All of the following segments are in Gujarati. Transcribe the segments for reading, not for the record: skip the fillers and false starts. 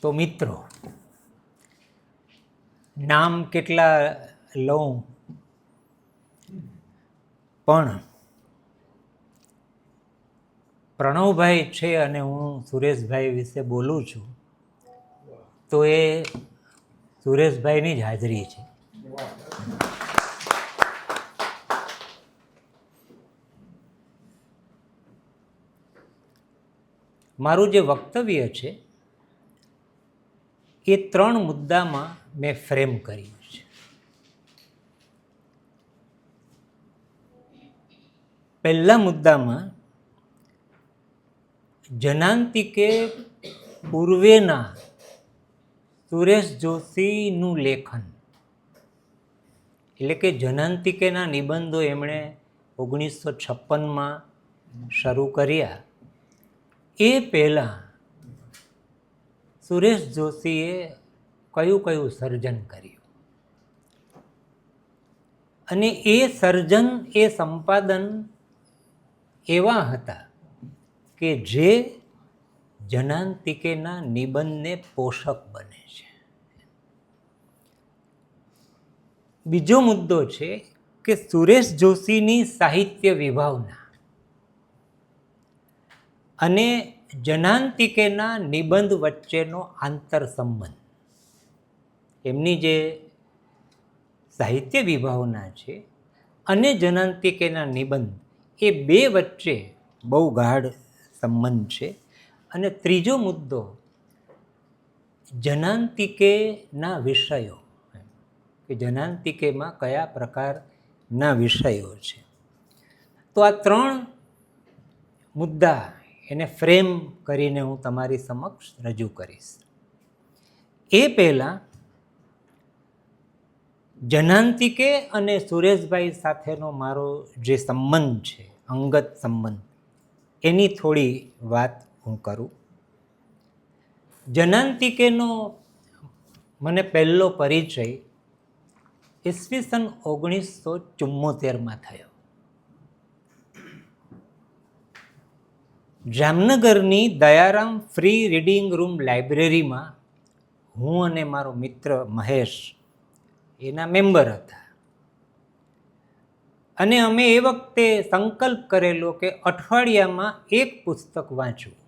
તો મિત્રો, નામ કેટલા લઉં પણ પ્રણવભાઈ છે અને હું સુરેશભાઈ વિશે બોલું છું તો એ સુરેશભાઈની જ હાજરી છે. મારું જે વક્તવ્ય છે એ 3 મુદ્દામાં મેં ફ્રેમ કર્યું છે. પહેલા મુદ્દામાં જનાંતિકે પૂર્વેના સુરેશ જોશીનું લેખન, એટલે કે જનાંતિકેના નિબંધો એમણે 1956માં શરૂ કર્યા. એ પહેલાં સુરેશ જોશીએ કયું સર્જન કર્યું અને એ સર્જન, એ સંપાદન એવા હતા કે જે જનાંતિકેના નિબંધને પોષક બને છે. બીજો મુદ્દો છે કે સુરેશ જોશીની સાહિત્ય વિભાવના અને જનાંતિકેના નિબંધ વચ્ચેનો આંતર સંબંધ. એમની જે સાહિત્ય વિભાવના છે અને જનાંતિકેના નિબંધ, એ બે વચ્ચે બહુ ગાઢ સંબંધ છે. અને ત્રીજો મુદ્દો જનાંતિકેના વિષયો, કે જનાંતિકેમાં કયા પ્રકારના વિષયો છે. તો આ 3 મુદ્દા એને ફ્રેમ કરીને હું તમારી સમક્ષ રજૂ કરીશ. એ પહેલાં જનાંતિકે અને સુરેશભાઈ સાથેનો મારો જે સંબંધ છે, અંગત સંબંધ, એની થોડી વાત હું કરું. જનાંતિકેનો મને પહેલો પરિચય ઈસવીસન 1974માં થયો. જામનગરની દયારામ ફ્રી રીડિંગ રૂમ લાઇબ્રેરીમાં હું અને મારો મિત્ર મહેશ એના મેમ્બર હતા. અને અમે એ વખતે સંકલ્પ કરેલો કે અઠવાડિયામાં 1 પુસ્તક વાંચવું.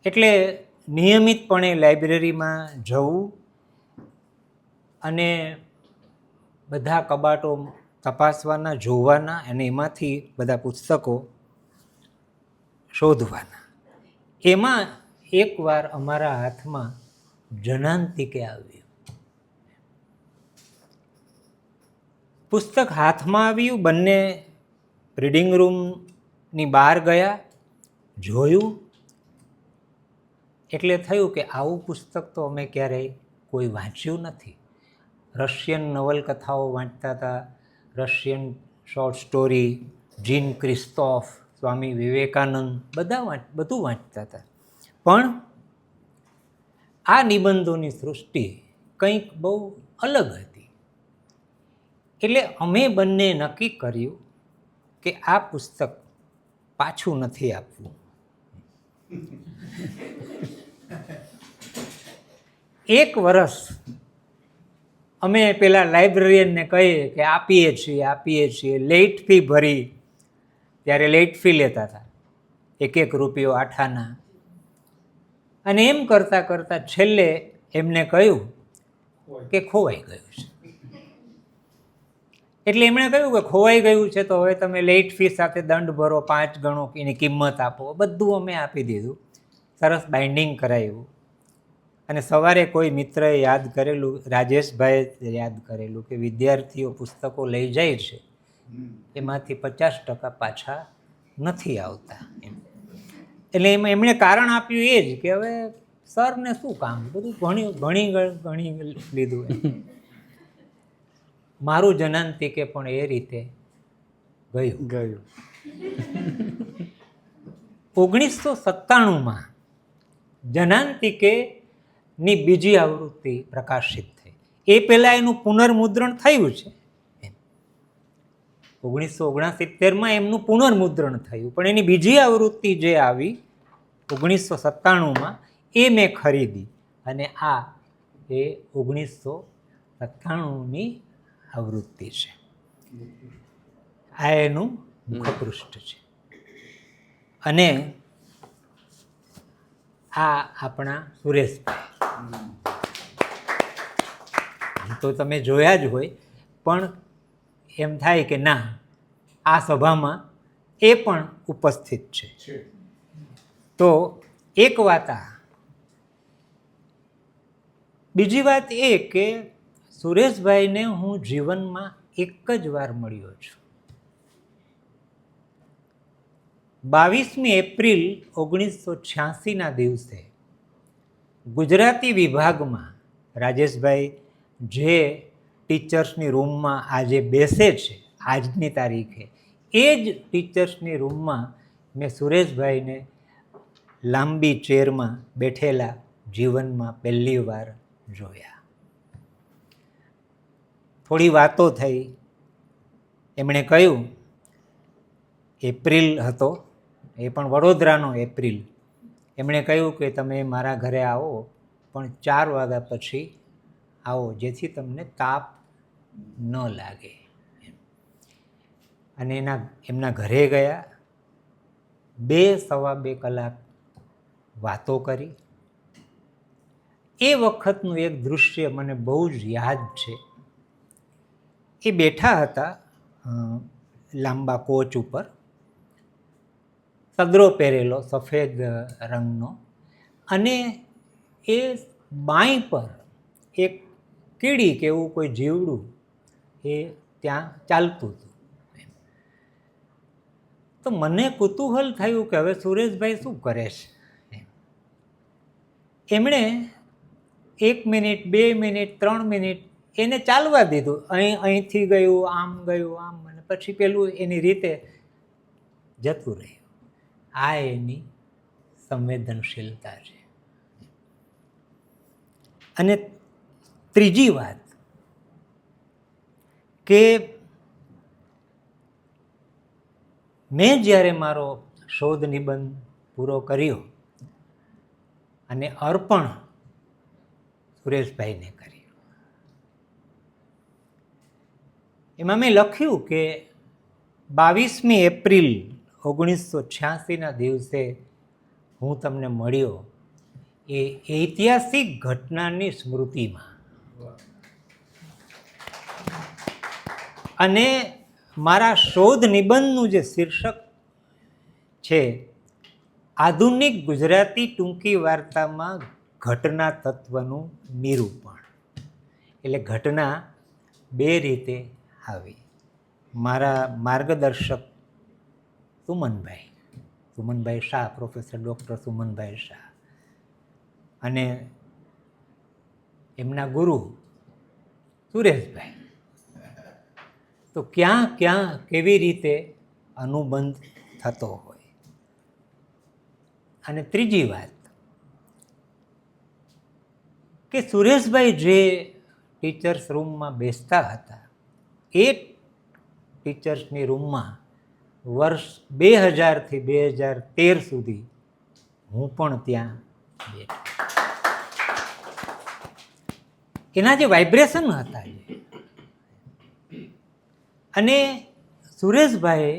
એટલે નિયમિતપણે લાઇબ્રેરીમાં જવું અને બધા કબાટો તપાસવાના, જોવાના અને એમાંથી બધા પુસ્તકો શોધવાના. એમાં એકવાર અમારા હાથમાં જનાંતિકે આવ્યું. પુસ્તક હાથમાં આવ્યું, બંને રીડિંગ રૂમની બહાર ગયા, જોયું. એટલે થયું કે આવું પુસ્તક તો અમે ક્યારેય કોઈ વાંચ્યું નથી. રશિયન નવલકથાઓ વાંચતા હતા, રશિયન શોર્ટ સ્ટોરી, જીન ક્રિસ્તોફ, સ્વામી વિવેકાનંદ, બધું વાંચતા હતા. પણ આ નિબંધોની સૃષ્ટિ કંઈક બહુ અલગ હતી. એટલે અમે બંને નક્કી કર્યું કે આ પુસ્તક પાછું નથી આપવું. 1 વર્ષ અમે પેલા લાઇબ્રેરિયનને કહીએ કે આપીએ છીએ. લેટ ફી ભરી, ત્યારે લેટ ફી લેતા હતા, 1 રૂપિયો 8 આના. અને એમ કરતાં કરતાં છેલ્લે એમને કહ્યું કે ખોવાઈ ગયું છે. એટલે એમણે કહ્યું કે ખોવાઈ ગયું છે તો હવે તમે લેટ ફી સાથે દંડ ભરો, 5 ગણો એની કિંમત આપો. બધું અમે આપી દીધું, સરસ બાઇન્ડિંગ કરાવ્યું. અને સવારે કોઈ મિત્રએ યાદ કરેલું, રાજેશભાઈએ યાદ કરેલું કે વિદ્યાર્થીઓ પુસ્તકો લઈ જાય છે, એમાંથી 50% પાછા નથી આવતા. એટલે એમણે કારણ આપ્યું એ જ કે હવે સરને શું કામ, બધું ઘણી લીધું. મારું જનાંતિકે પણ એ રીતે ગયું. 1997માં જનાંતિકેની બીજી આવૃત્તિ પ્રકાશિત થઈ. એ પહેલાં એનું પુનર્મુદ્રણ થયું છે. 1969માં એમનું પુનર્મુદ્રણ થયું, પણ એની બીજી આવૃત્તિ જે આવી 1997માં એ મેં ખરીદી, અને આ એ 1997ની આવૃત્તિ છે. આ એનું મુખપૃષ્ઠ છે. અને આ આપણા સુરેશભાઈ, આમ તો તમે જોયા જ હોય, પણ એમ થાય કે ના, આ સભામાં એ પણ ઉપસ્થિત છે. તો એક વાત આ. બીજી વાત એ કે સુરેશભાઈને હું જીવનમાં એક જ વાર મળ્યો છું. 22મી એપ્રિલ 1986ના દિવસે ગુજરાતી વિભાગમાં રાજેશભાઈ જે ટીચર્સની રૂમમાં આજે બેસે છે આજની તારીખે, એ જ ટીચર્સની રૂમમાં મેં સુરેશભાઈને લાંબી ચેરમાં બેઠેલા જીવનમાં પહેલી વાર જોયા. થોડી વાતો થઈ. એમણે કહ્યું, એપ્રિલ હતો, એ પણ વડોદરાનો એપ્રિલ. એમણે કહ્યું કે તમે મારા ઘરે આવો, પણ 4 વાગ્યા પછી આવો, જેથી તમને તાપ ન લાગે. અને એમના ઘરે ગયા. 2-2.25 કલાક વાતો કરી. એ વખતનું એક દૃશ્ય મને બહુ જ યાદ છે. એ બેઠા હતા લાંબા કોચ ઉપર, સદરો પહેરેલો સફેદ રંગનો, અને એ બાંય પર એક કીડી કે એવું કોઈ જીવડું એ ત્યાં ચાલતું હતું. તો મને કુતૂહલ થયું કે હવે સુરેશભાઈ શું કરે છે. એમણે 1 મિનિટ, 2 મિનિટ, 3 મિનિટ એને ચાલવા દીધું. અહીંથી ગયું, આમ ગયું, આમ, અને પછી પેલું એની રીતે જતું રહ્યું. આ એની સંવેદનશીલતા છે. અને ત્રીજી વાત કે મેં જ્યારે મારો શોધ નિબંધ પૂરો કર્યો અને અર્પણ સુરેશભાઈને કર્યું, એમાં મેં લખ્યું કે 22મી એપ્રિલ 1986ના દિવસે હું તમને મળ્યો એ ઐતિહાસિક ઘટનાની સ્મૃતિમાં. અને મારા શોધ નિબંધનું જે શીર્ષક છે, આધુનિક ગુજરાતી ટૂંકી વાર્તામાં ઘટના તત્વનું નિરૂપણ. એટલે ઘટના 2 રીતે આવી. મારા માર્ગદર્શક સુમનભાઈ શાહ, પ્રોફેસર ડૉક્ટર સુમનભાઈ શાહ, અને એમના ગુરુ સુરેશભાઈ. તો ક્યાં ક્યાં કેવી રીતે અનુબંધ થતો હોય. અને ત્રીજી વાત કે સુરેશભાઈ જે ટીચર્સ રૂમમાં બેસતા હતા, એ ટીચર્સની રૂમમાં વર્ષ 2000થી 2013 સુધી હું પણ ત્યાં બેઠો. એના જે વાઇબ્રેશન હતા, અને સુરેશભાઈએ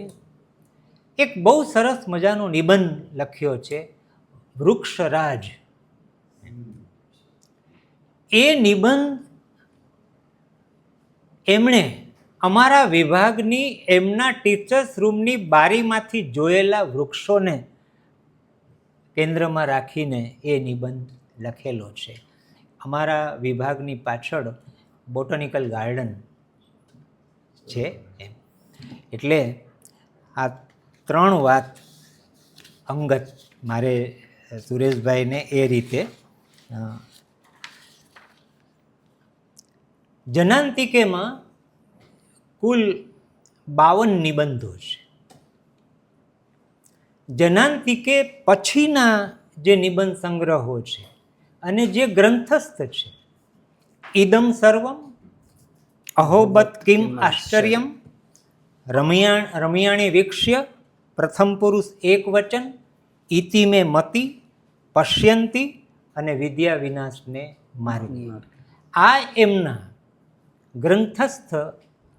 એક બહુ સરસ મજાનો નિબંધ લખ્યો છે, વૃક્ષરાજ. એ નિબંધ એમણે અમારા વિભાગની એમના ટીચર્સ રૂમની બારીમાંથી જોયેલા વૃક્ષોને કેન્દ્રમાં રાખીને એ નિબંધ લખેલો છે. અમારા વિભાગની પાછળ બોટનિકલ ગાર્ડન છે. એટલે આ 3 વાત અંગત મારે સુરેશભાઈને એ રીતે. જનાંતિકેમાં કુલ 52 નિબંધો છે. જનાંતિકે પછીના જે નિબંધ સંગ્રહો છે અને જે ગ્રંથસ્થ છે, ઇદમ સર્વમ, અહોબત કિમ આશ્ચર્યમ, રમયાણી વીક્ષ્ય, પ્રથમ પુરુષ એક વચન, ઇતિ મે મતિ, પશ્યંતી અને વિદ્યા વિનાશને માર્ગે. આ એમના ગ્રંથસ્થ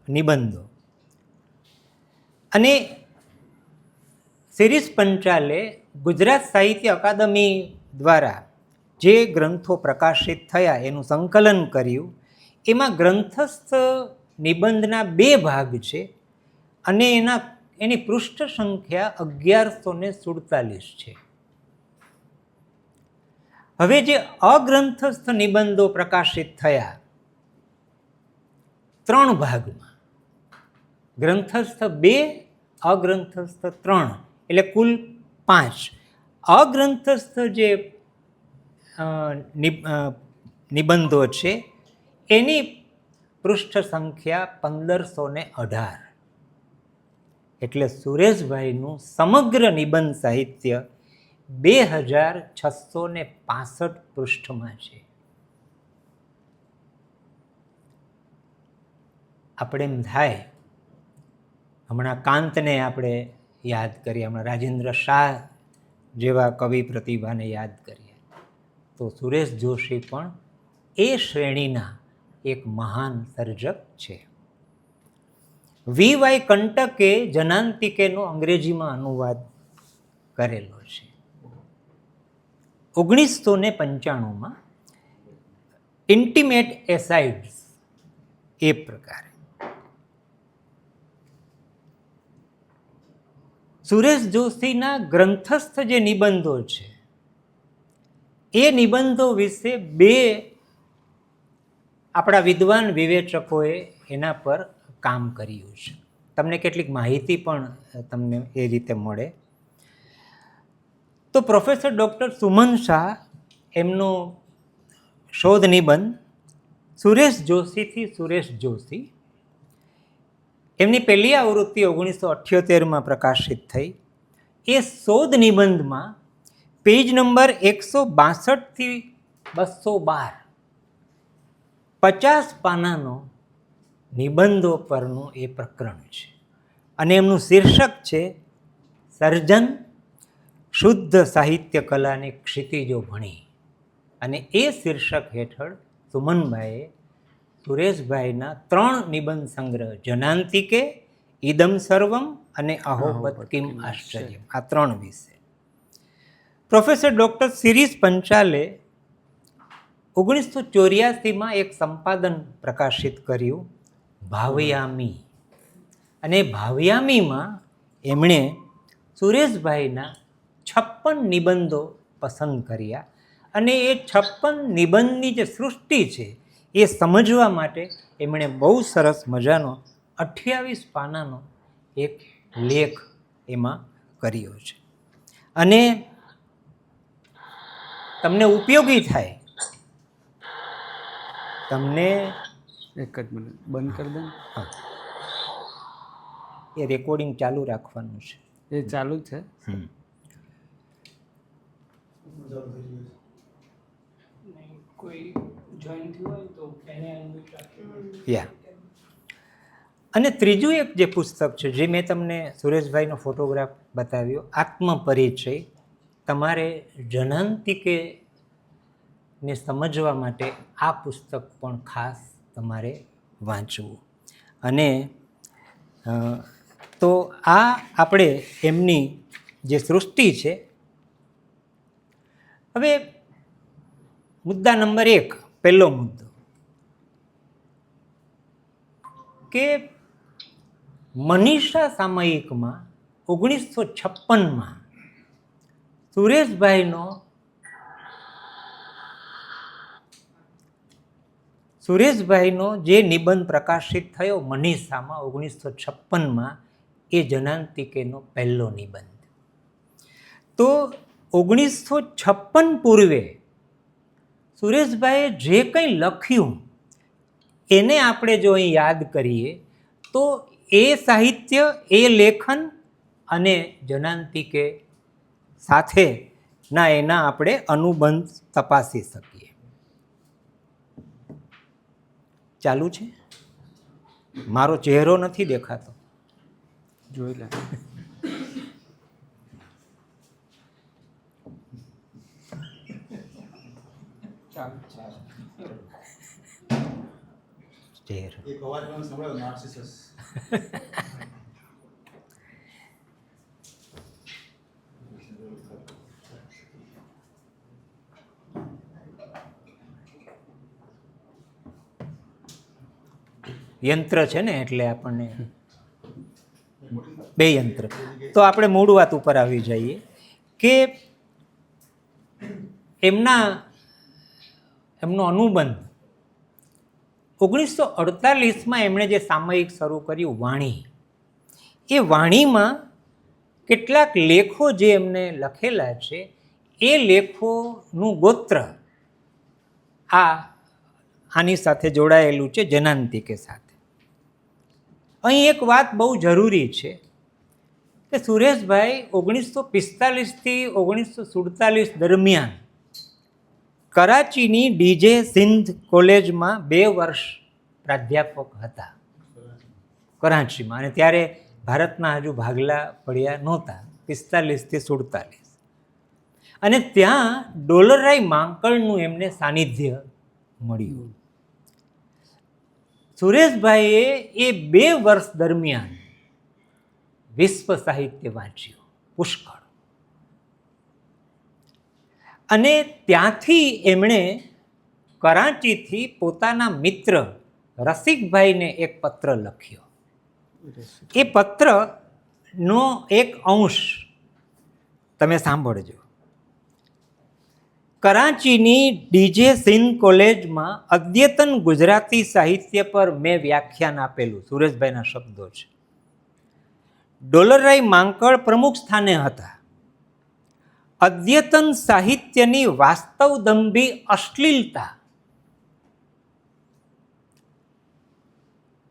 નિબંધો. અને શિરીષ પંચાલે ગુજરાત સાહિત્ય અકાદમી દ્વારા જે ગ્રંથો પ્રકાશિત થયા એનું સંકલન કર્યું. એમાં ગ્રંથસ્થ નિબંધના 2 ભાગ છે અને એની પૃષ્ઠ સંખ્યા 1147 છે. હવે જે અગ્રંથસ્થ નિબંધો પ્રકાશિત થયા 3 ભાગમાં, ગ્રંથસ્થ 2, અગ્રંથસ્થ 3, એટલે કુલ 5. અગ્રંથસ્થ જે નિબંધો છે એની પૃષ્ઠ સંખ્યા 1518. એટલે સુરેશભાઈનું સમગ્ર નિબંધ સાહિત્ય 2665 પૃષ્ઠમાં છે. આપણે એમ થાય, હમણાં કાંતને આપણે યાદ કરીએ, હમણાં રાજેન્દ્ર શાહ જેવા કવિ પ્રતિભાને યાદ કરીએ, તો સુરેશ જોશી પણ એ શ્રેણીના એક મહાન સર્જક છે. વી.વાય. કંટકે જનાંતિકેનો અંગ્રેજીમાં અનુવાદ કરેલો છે. 1995માં ઇન્ટિમેટ એસાઇડ્સ એ પ્રકારે. સુરેશ જોશીના ગ્રંથસ્થ જે નિબંધો છે એ નિબંધો વિશે 2 આપણા વિદ્વાન વિવેચકોએ એના પર કામ કર્યું છે. તમને કેટલીક માહિતી પણ તમને એ રીતે મળે. તો પ્રોફેસર ડૉક્ટર સુમન શાહ એમનો શોધ નિબંધ સુરેશ જોશીથી સુરેશ જોશી, એમની પહેલી આવૃત્તિ 1978માં પ્રકાશિત થઈ. એ શોધ નિબંધમાં પેજ નંબર 162 થી 212 50 પાનાનો નિબંધો પરનું એ પ્રકરણ છે. અને એમનું શીર્ષક છે સર્જન શુદ્ધ સાહિત્ય કલાની ક્ષિતિજો ભણી. અને એ શીર્ષક હેઠળ સુમનભાઈએ સુરેશભાઈના 3 નિબંધ સંગ્રહ જનાંતિકે, ઇદમ સર્વમ અને અહોબત કિમ આશ્ચર્યમ, આ 3 વિશે. પ્રોફેસર ડૉક્ટર શિરીષ પંચાલે 1984માં એક સંપાદન પ્રકાશિત કર્યું, ભાવયામી. અને ભાવયામીમાં એમણે સુરેશભાઈના 56 નિબંધો પસંદ કર્યા. અને એ 56 નિબંધની જે સૃષ્ટિ છે એ સમજવા માટે એમણે બહુ સરસ મજાનો 28 પાનાનો એક લેખ એમાં કર્યો છે. અને તમને ઉપયોગી થાય. તમને એક જ મિનિટ બંધ કરી દે. હા, એ રેકોર્ડિંગ ચાલુ રાખવાનું છે. એ ચાલુ જ છે. અને ત્રીજું એક જે પુસ્તક છે જે મેં તમને સુરેશભાઈનો ફોટોગ્રાફ બતાવ્યો, આત્મપરિચય. તમારે જનાંતિકેને સમજવા માટે આ પુસ્તક પણ ખાસ તમારે વાંચવું. અને તો આ આપણે એમની જે સૃષ્ટિ છે. હવે મુદ્દા નંબર 1, પહેલો મુદ્દો કે મનીષા સામયિકમાં 1956માં સુરેશભાઈનો જે નિબંધ પ્રકાશિત થયો મનીષામાં 1956માં, એ જનાંતિકેનો પહેલો નિબંધ. તો 1956 પૂર્વે સુરેશભાઈએ જે કંઈ લખ્યું એને આપણે જો અહીં યાદ કરીએ તો એ સાહિત્ય, એ લેખન અને જનાંતિકે સાથેના એના આપણે અનુબંધ તપાસી શકીએ. ચાલુ છે? મારો ચહેરો નથી દેખાતો. જોઈ લે. ઝેર. એક અવાજ મને સંભળાયો, નાર્સિસસ. યંત્ર છે ને એટલે આપણને બે યંત્ર. તો આપણે મૂળ વાત ઉપર આવી જઈએ કે એમનો અનુબંધ 1948માં એમણે જે સામયિક શરૂ કર્યું વાણી, એ વાણીમાં કેટલાક લેખો જે એમને લખેલા છે એ લેખોનું ગોત્ર આની સાથે જોડાયેલું છે, જનાંતિકે સાથે. અહીં એક વાત બહુ જરૂરી છે કે સુરેશભાઈ 1945થી 1947 દરમિયાન કરાચીની ડીજે સિંધ કોલેજમાં 2 વર્ષ પ્રાધ્યાપક હતા કરાચીમાં, અને ત્યારે ભારતના હજુ ભાગલા પડ્યા નહોતા, 45થી 47. અને ત્યાં ડોલરાય માંકડનું એમને સાનિધ્ય મળ્યું. સુરેશભાઈએ એ 2 વર્ષ દરમિયાન વિશ્વ સાહિત્ય વાંચ્યું પુષ્કળ, અને ત્યાંથી એમણે કરાચીથી પોતાના મિત્ર રસિકભાઈને એક પત્ર લખ્યો. એ પત્રનો એક અંશ તમે સાંભળજો. કરાચીની ડીજે સિંધ કોલેજમાં અદ્યતન ગુજરાતી સાહિત્ય પર મેં વ્યાખ્યાન આપેલું. સુરેશભાઈના શબ્દો છે. ડોલરાય માંકડ પ્રમુખ સ્થાને હતા. અદ્યતન સાહિત્યની વાસ્તવદંભી અશ્લીલતા,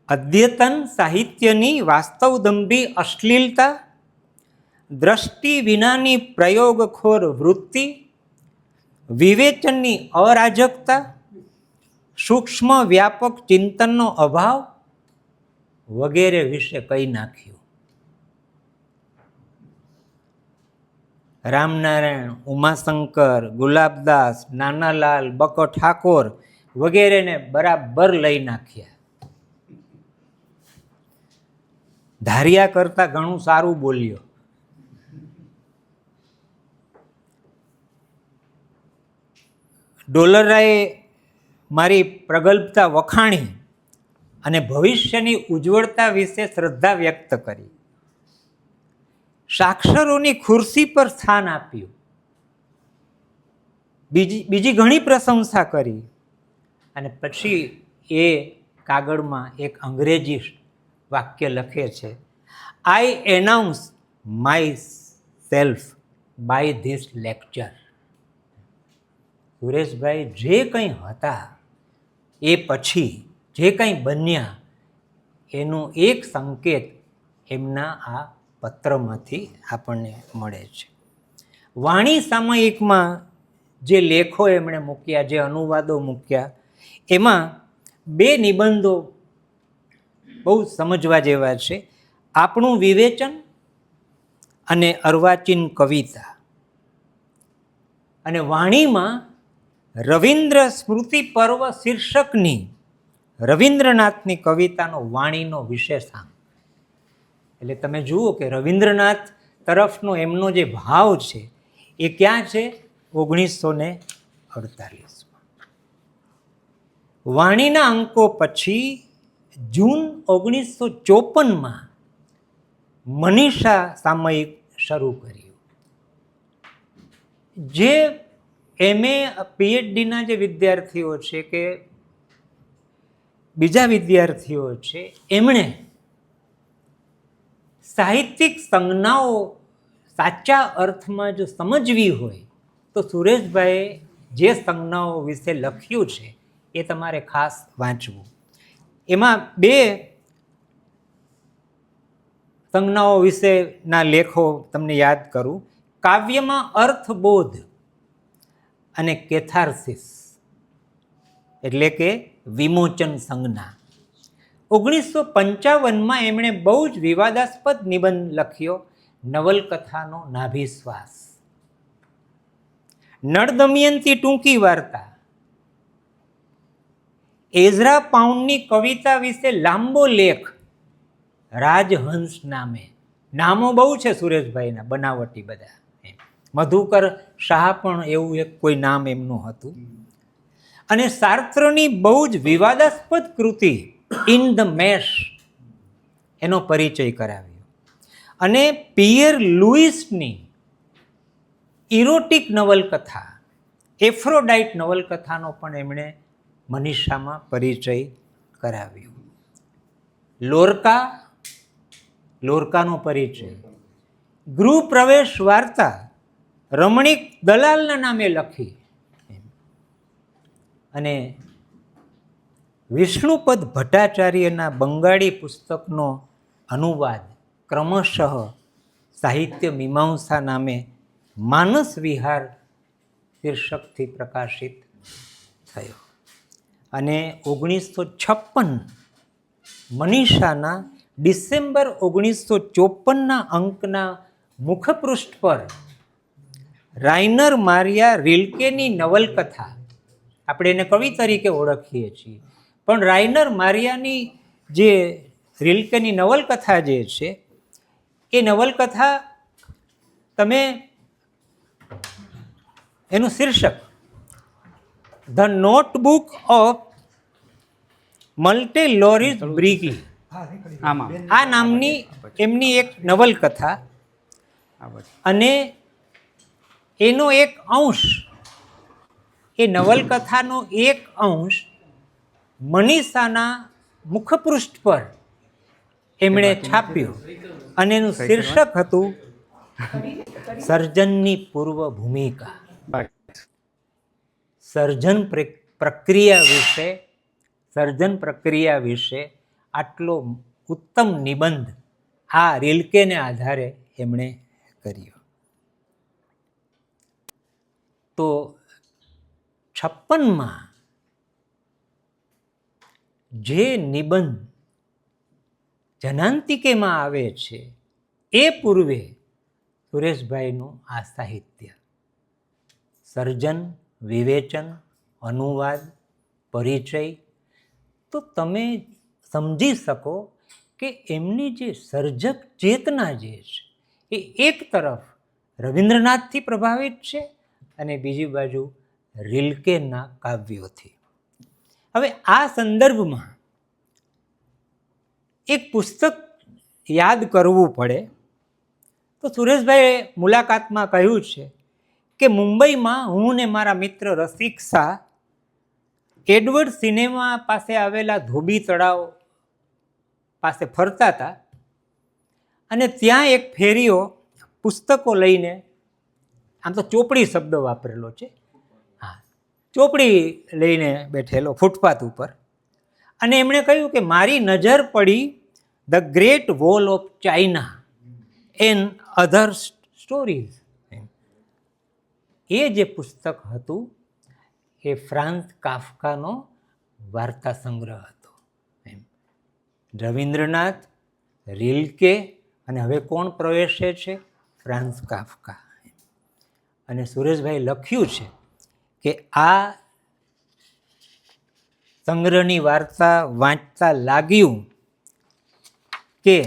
અદ્યતન સાહિત્યની વાસ્તવદંભી અશ્લીલતા, દ્રષ્ટિ વિનાની પ્રયોગખોર વૃત્તિ, વિવેચનની અરાજકતા, સૂક્ષ્મ વ્યાપક ચિંતનનો અભાવ વગેરે વિશે કહી નાખ્યું. રામનારાયણ, ઉમાશંકર, ગુલાબદાસ, નાનાલાલ, બકો ઠાકોર વગેરેને બરાબર લઈ નાખ્યા. ધાર્યા કરતા ઘણું સારું બોલ્યો. ડોલરાએ મારી પ્રગલ્ભતા વખાણી અને ભવિષ્યની ઉજ્જવળતા વિશે શ્રદ્ધા વ્યક્ત કરી. સાક્ષરોની ખુરશી પર સ્થાન આપ્યું. બીજી ઘણી પ્રશંસા કરી. અને પછી એ કાગળમાં એક અંગ્રેજી વાક્ય લખે છે, I announce myself by this lecture. સુરેશભાઈ જે કંઈ હતા એ પછી જે કંઈ બન્યા એનું એક સંકેત એમના આ પત્રમાંથી આપણને મળે છે. વાણી સામયિકમાં જે લેખો એમણે મૂક્યા, જે અનુવાદો મૂક્યા, એમાં 2 નિબંધો બહુ સમજવા જેવા છે. આપણું વિવેચન અને અર્વાચીન કવિતા. અને વાણીમાં રવિન્દ્ર સ્મૃતિ પર્વ શીર્ષકની રવિન્દ્રનાથની કવિતાનો વાણીનો વિશેષાંક. એટલે તમે જુઓ કે રવિન્દ્રનાથ તરફનો એમનો જે ભાવ છે એ ક્યાં છે? 1948માં. વાણીના અંકો પછી જૂન 1954માં મનીષા સામયિક શરૂ કર્યું. જે MA PhDના જે વિદ્યાર્થીઓ છે કે બીજા વિદ્યાર્થીઓ છે, એમણે સાહિત્યિક સંજ્ઞાઓ સાચા અર્થમાં જો સમજવી હોય તો સુરેશભાઈએ જે સંજ્ઞાઓ વિશે લખ્યું છે એ તમારે ખાસ વાંચવું. એમાં 2 સંજ્ઞાઓ વિશેના લેખો તમને યાદ કરું. કાવ્યમાં અર્થબોધ અને કેથાર્સિસ એટલે કે વિમોચન સંજ્ઞા. 1955માં એમણે બહુ જ વિવાદાસ્પદ નિબંધ લખ્યો, નવલકથાનો નાભિશ્વાસ. નળ દમયંતી ટૂંકી વાર્તા એઝરા પાઉન્ડની કવિતા વિશે લાંબો લેખ રાજહંસ નામે. નામો બહુ છે સુરેશભાઈના, બનાવટી બધા. મધુકર શાહ પણ એવું એક કોઈ નામ એમનું હતું. અને સાર્ત્રની બહુ જ વિવાદાસ્પદ કૃતિ ઇન ધ મેશ એનો પરિચય કરાવ્યો. અને પિયર લુઈસની ઇરોટિક નવલકથા એફ્રોડાઇટ નવલકથાનો પણ એમણે મનીષામાં પરિચય કરાવ્યો. લોરકાનો પરિચય, ગૃહ પ્રવેશ વાર્તા રમણીક દલાલના નામે લખી. અને વિષ્ણુપદ ભટ્ટાચાર્યના બંગાળી પુસ્તકનો અનુવાદ ક્રમશઃ સાહિત્ય મીમાંસા નામે માનસ વિહાર શીર્ષકથી પ્રકાશિત થયો. અને 1956 મનીષાના ડિસેમ્બર 1954ના અંકના મુખપૃષ્ઠ પર રાઇનર મારિયા રિલ્કેની નવલકથા, આપણે એને કવિ તરીકે ઓળખીએ છીએ, પણ રાઇનર મારિયાની જે રિલ્કેની નવલકથા જે છે એ નવલકથા તમે એનું શીર્ષક ધ નોટબુક ઓફ મલ્ટે લોરિસ બ્રિગી, આ નામની એમની એક નવલકથા. અને એનો એક અંશ, એ નવલકથાનો એક અંશ મનીષાના મુખપૃષ્ઠ પર એમણે છાપ્યો. અને એનું શીર્ષક હતું સર્જનની પૂર્વ ભૂમિકા. સર્જન પ્રક્રિયા વિશે આટલો ઉત્તમ નિબંધ આ રિલ્કેને આધારે એમણે કર્યો. તો 56માં જે નિબંધ જનાંતિકેમાં આવે છે એ પૂર્વે સુરેશભાઈનું આ સાહિત્ય સર્જન, વિવેચન, અનુવાદ, પરિચય, તો તમે સમજી શકો કે એમની જે સર્જક ચેતના જે છે એ એક તરફ રવિન્દ્રનાથથી પ્રભાવિત છે અને બીજી બાજુ રિલ્કેના કાવ્યોથી. હવે આ સંદર્ભમાં એક પુસ્તક યાદ કરવું પડે તો સુરેશભાઈએ મુલાકાતમાં કહ્યું છે કે મુંબઈમાં હું ને મારા મિત્ર રસિક શાહ એડવર્ડ સિનેમા પાસે આવેલા ધોબી તળાવ પાસે ફરતા હતા. અને ત્યાં એક ફેરીઓ પુસ્તકો લઈને, આમ તો ચોપડી શબ્દ વાપરેલો છે, હા, ચોપડી લઈને બેઠેલો ફૂટપાથ ઉપર. અને એમણે કહ્યું કે મારી નજર પડી the great wall of China and other stories. એ જે પુસ્તક હતું એ ફ્રાન્સ કાફકાનો વાર્તા સંગ્રહ હતો. રવિન્દ્રનાથ, રિલ્કે અને હવે કોણ પ્રવેશે છે? France Kafka. અને સુરેશભાઈ લખ્યું છે કે આ સંગ્રહની વાર્તા વાંચતા લાગ્યું કે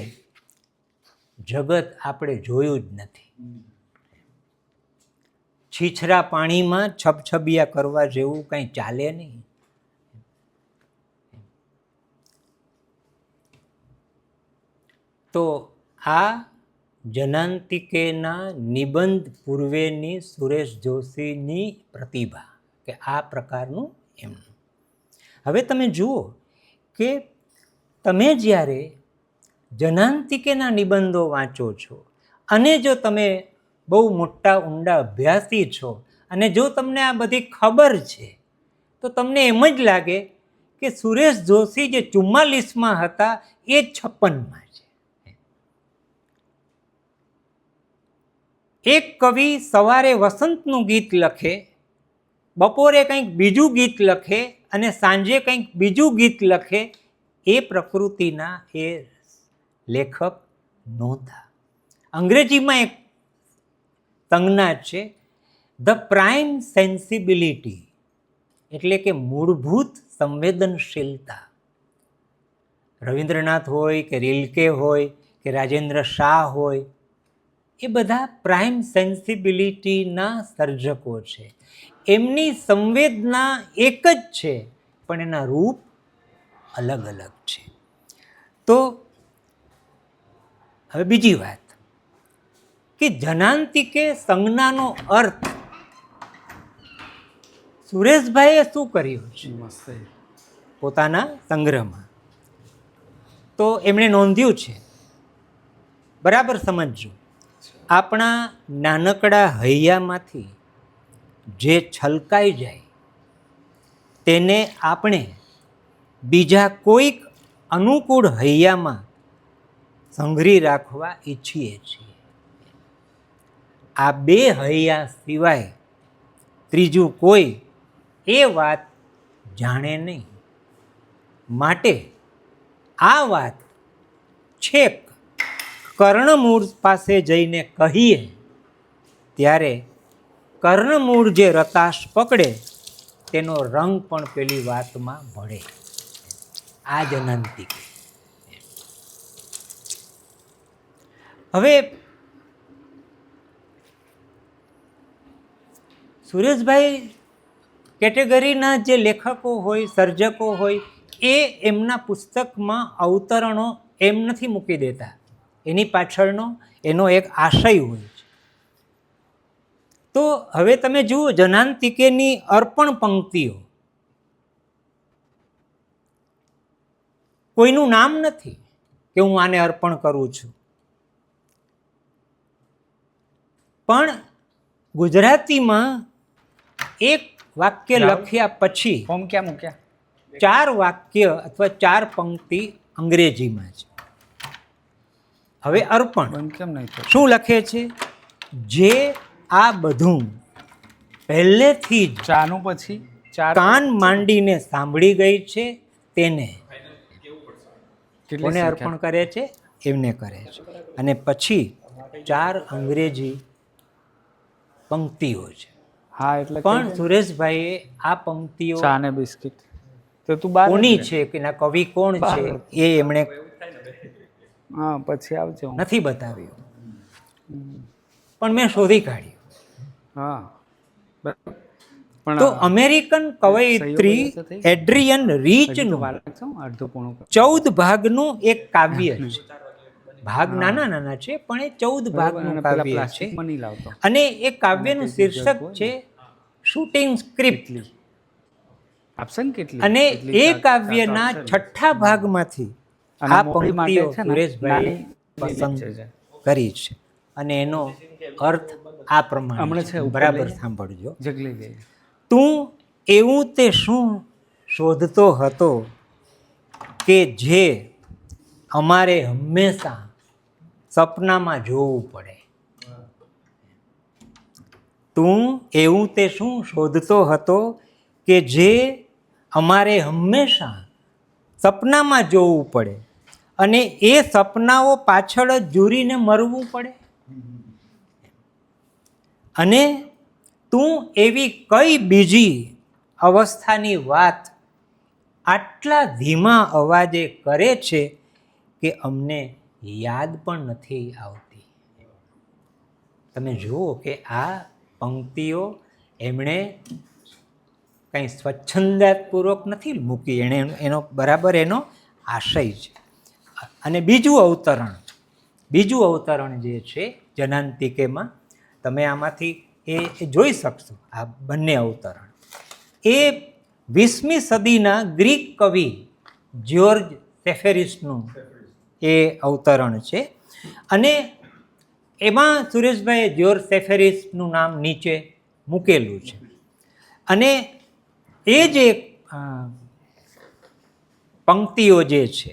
જગત આપણે જોયું જ નથી. છીછરા પાણીમાં છબછબિયા કરવા જેવું કંઈ ચાલે નહીં. તો આ જનાંતિકેના નિબંધ પૂર્વેની સુરેશ જોશીની પ્રતિભા કે આ પ્રકારનું એમનું. હવે તમે જુઓ કે તમે જ્યારે જનાંતિકેના નિબંધો વાંચો છો અને જો તમે બહુ મોટા ઊંડા અભ્યાસી છો અને જો તમને આ બધી ખબર છે તો તમને એમ જ લાગે કે સુરેશ જોશી જે 44માં હતા એ 56માં છે. એક કવિ સવારે વસંતનું ગીત લખે, બપોરે કંઈક બીજું ગીત લખે અને સાંજે કંઈક બીજું ગીત લખે, એ પ્રકૃતિના એ લેખક નહોતા. અંગ્રેજીમાં એક સંજ્ઞા છે ધ પ્રાઇમ સેન્સિબિલિટી. એટલે કે મૂળભૂત સંવેદનશીલતા. રવિન્દ્રનાથ હોય કે રિલ્કે હોય કે રાજેન્દ્ર શાહ હોય, એ બધા પ્રાઇમ સેન્સિબિલિટીના સર્જકો છે. એમની સંવેદના એક જ છે, પણ એના રૂપ અલગ અલગ છે. તો હવે બીજી વાત કે જનાંતિકે સંજ્ઞાનો અર્થ સુરેશભાઈએ શું કર્યું છે મસ્ત. પોતાના સંગ્રહમાં, તો એમણે નોંધ્યું છે, બરાબર સમજજો. આપણા નાનકડા હૈયામાંથી જે છલકાઈ જાય તેને આપણે બીજા કોઈક અનુકૂળ હૈયામાં સંઘરી રાખવા ઈચ્છીએ છીએ. આ બે હૈયા સિવાય ત્રીજું કોઈ એ વાત જાણે નહીં. માટે આ વાત છેક કર્ણમૂળ પાસે જઈને કહીએ ત્યારે કર્ણમૂળ જે રતાશ પકડે તેનો રંગ પણ પેલી વાતમાં ભળે. આ જનાંતિક. હવે સુરેશભાઈ કેટેગરીના જે લેખકો હોય, સર્જકો હોય, એ એમના પુસ્તકમાં અવતરણો એમ નથી મૂકી દેતા. એની પાછળનો એનો એક આશય હોય છે. તો હવે તમે જુઓ, જનાંતિકેની અર્પણ પંક્તિઓ, કોઈનું નામ નથી કે હું આને અર્પણ કરું છું, પણ ગુજરાતીમાં એક વાક્ય લખ્યા પછી ફોર્મ ક્યાં મૂક્યા? 4 વાક્ય અથવા 4 પંક્તિ અંગ્રેજીમાં છે. હવે અર્પણ બંધ કેમ નહીં થયું? શું લખે છે? જે આ બધું પહેલેથી જ ચાનું પછી ચાર કાન માંડીને સાંભળી ગઈ છે તેને કેટલી કોને સંખ્યા? અર્પણ કરે છે? એમને કરે છે. અને પછી 4 અંગ્રેજી પંક્તિઓ છે. હા, એટલે પણ સુરેશભાઈએ આ પંક્તિઓ ચા ને બિસ્કિટ તો તું બાર કોની છે કે ના કવિ કોણ છે એ એમણે હા, પછી આવજો. નથી બતાવ્યું, પણ મેં શોધી કાઢ્યું. હા, બરાબર. પણ તો અમેરિકન કવયિત્રી એડ્રિયન રીચનું વાર લાગશે, અડધું પૂર્ણ કર. 14 ભાગનું એક કાવ્ય છે. ભાગ નાના નાના છે, પણ એ 14 ભાગનું અને પેલા કાવ્ય છે. પ્લાસ્ટિકમાં નહીં લાવતો. અને એ કાવ્યનું શીર્ષક છે શૂટિંગ સ્ક્રિપ્ટ. આપશે ને કેટલી? અને કેટલી? એ ચાર- કાવ્યના ચાર- 6થા ભાગમાંથી અને આ મોડી માટે પંક્તિઓ છે ને, સુરેશભાઈ નાની પસંદ છે. કરી છે. અને એનો અર્થ આ પ્રમાણે હમણાં છે. છે, ઉપર બરાબર લઈ. સાંભળજો. જગલી ગઈ. તું એવું તે શું શોધતો હતો કે જે અમારે હંમેશા સપનામાં જોવું પડે? તું એવું તે શું શોધતો હતો કે જે અમારે હંમેશા સપનામાં જોવું પડે અને એ સપનાઓ પાછળ જ ઝૂરીને મરવું પડે? અને તું એવી કઈ બીજી અવસ્થાની વાત આટલા ધીમા અવાજે કરે છે કે અમને યાદ પણ નથી આવતી? તમે જુઓ કે આ પંક્તિઓ એમણે કંઈ સ્વચ્છંદપૂર્વક નથી મૂકી, એણે એનો બરાબર એનો આશય છે. અને બીજું અવતરણ જે છે જનાંતિકેમાં, તમે આમાંથી એ જોઈ શકશો. આ બંને અવતરણ એ 20મી સદીના ગ્રીક કવિ જ્યોર્જ સેફેરિસનું એ અવતરણ છે. અને એમાં સુરેશભાઈએ જ્યોર્જ સેફેરિસનું નામ નીચે મૂકેલું છે. અને એ જે પંક્તિઓ જે છે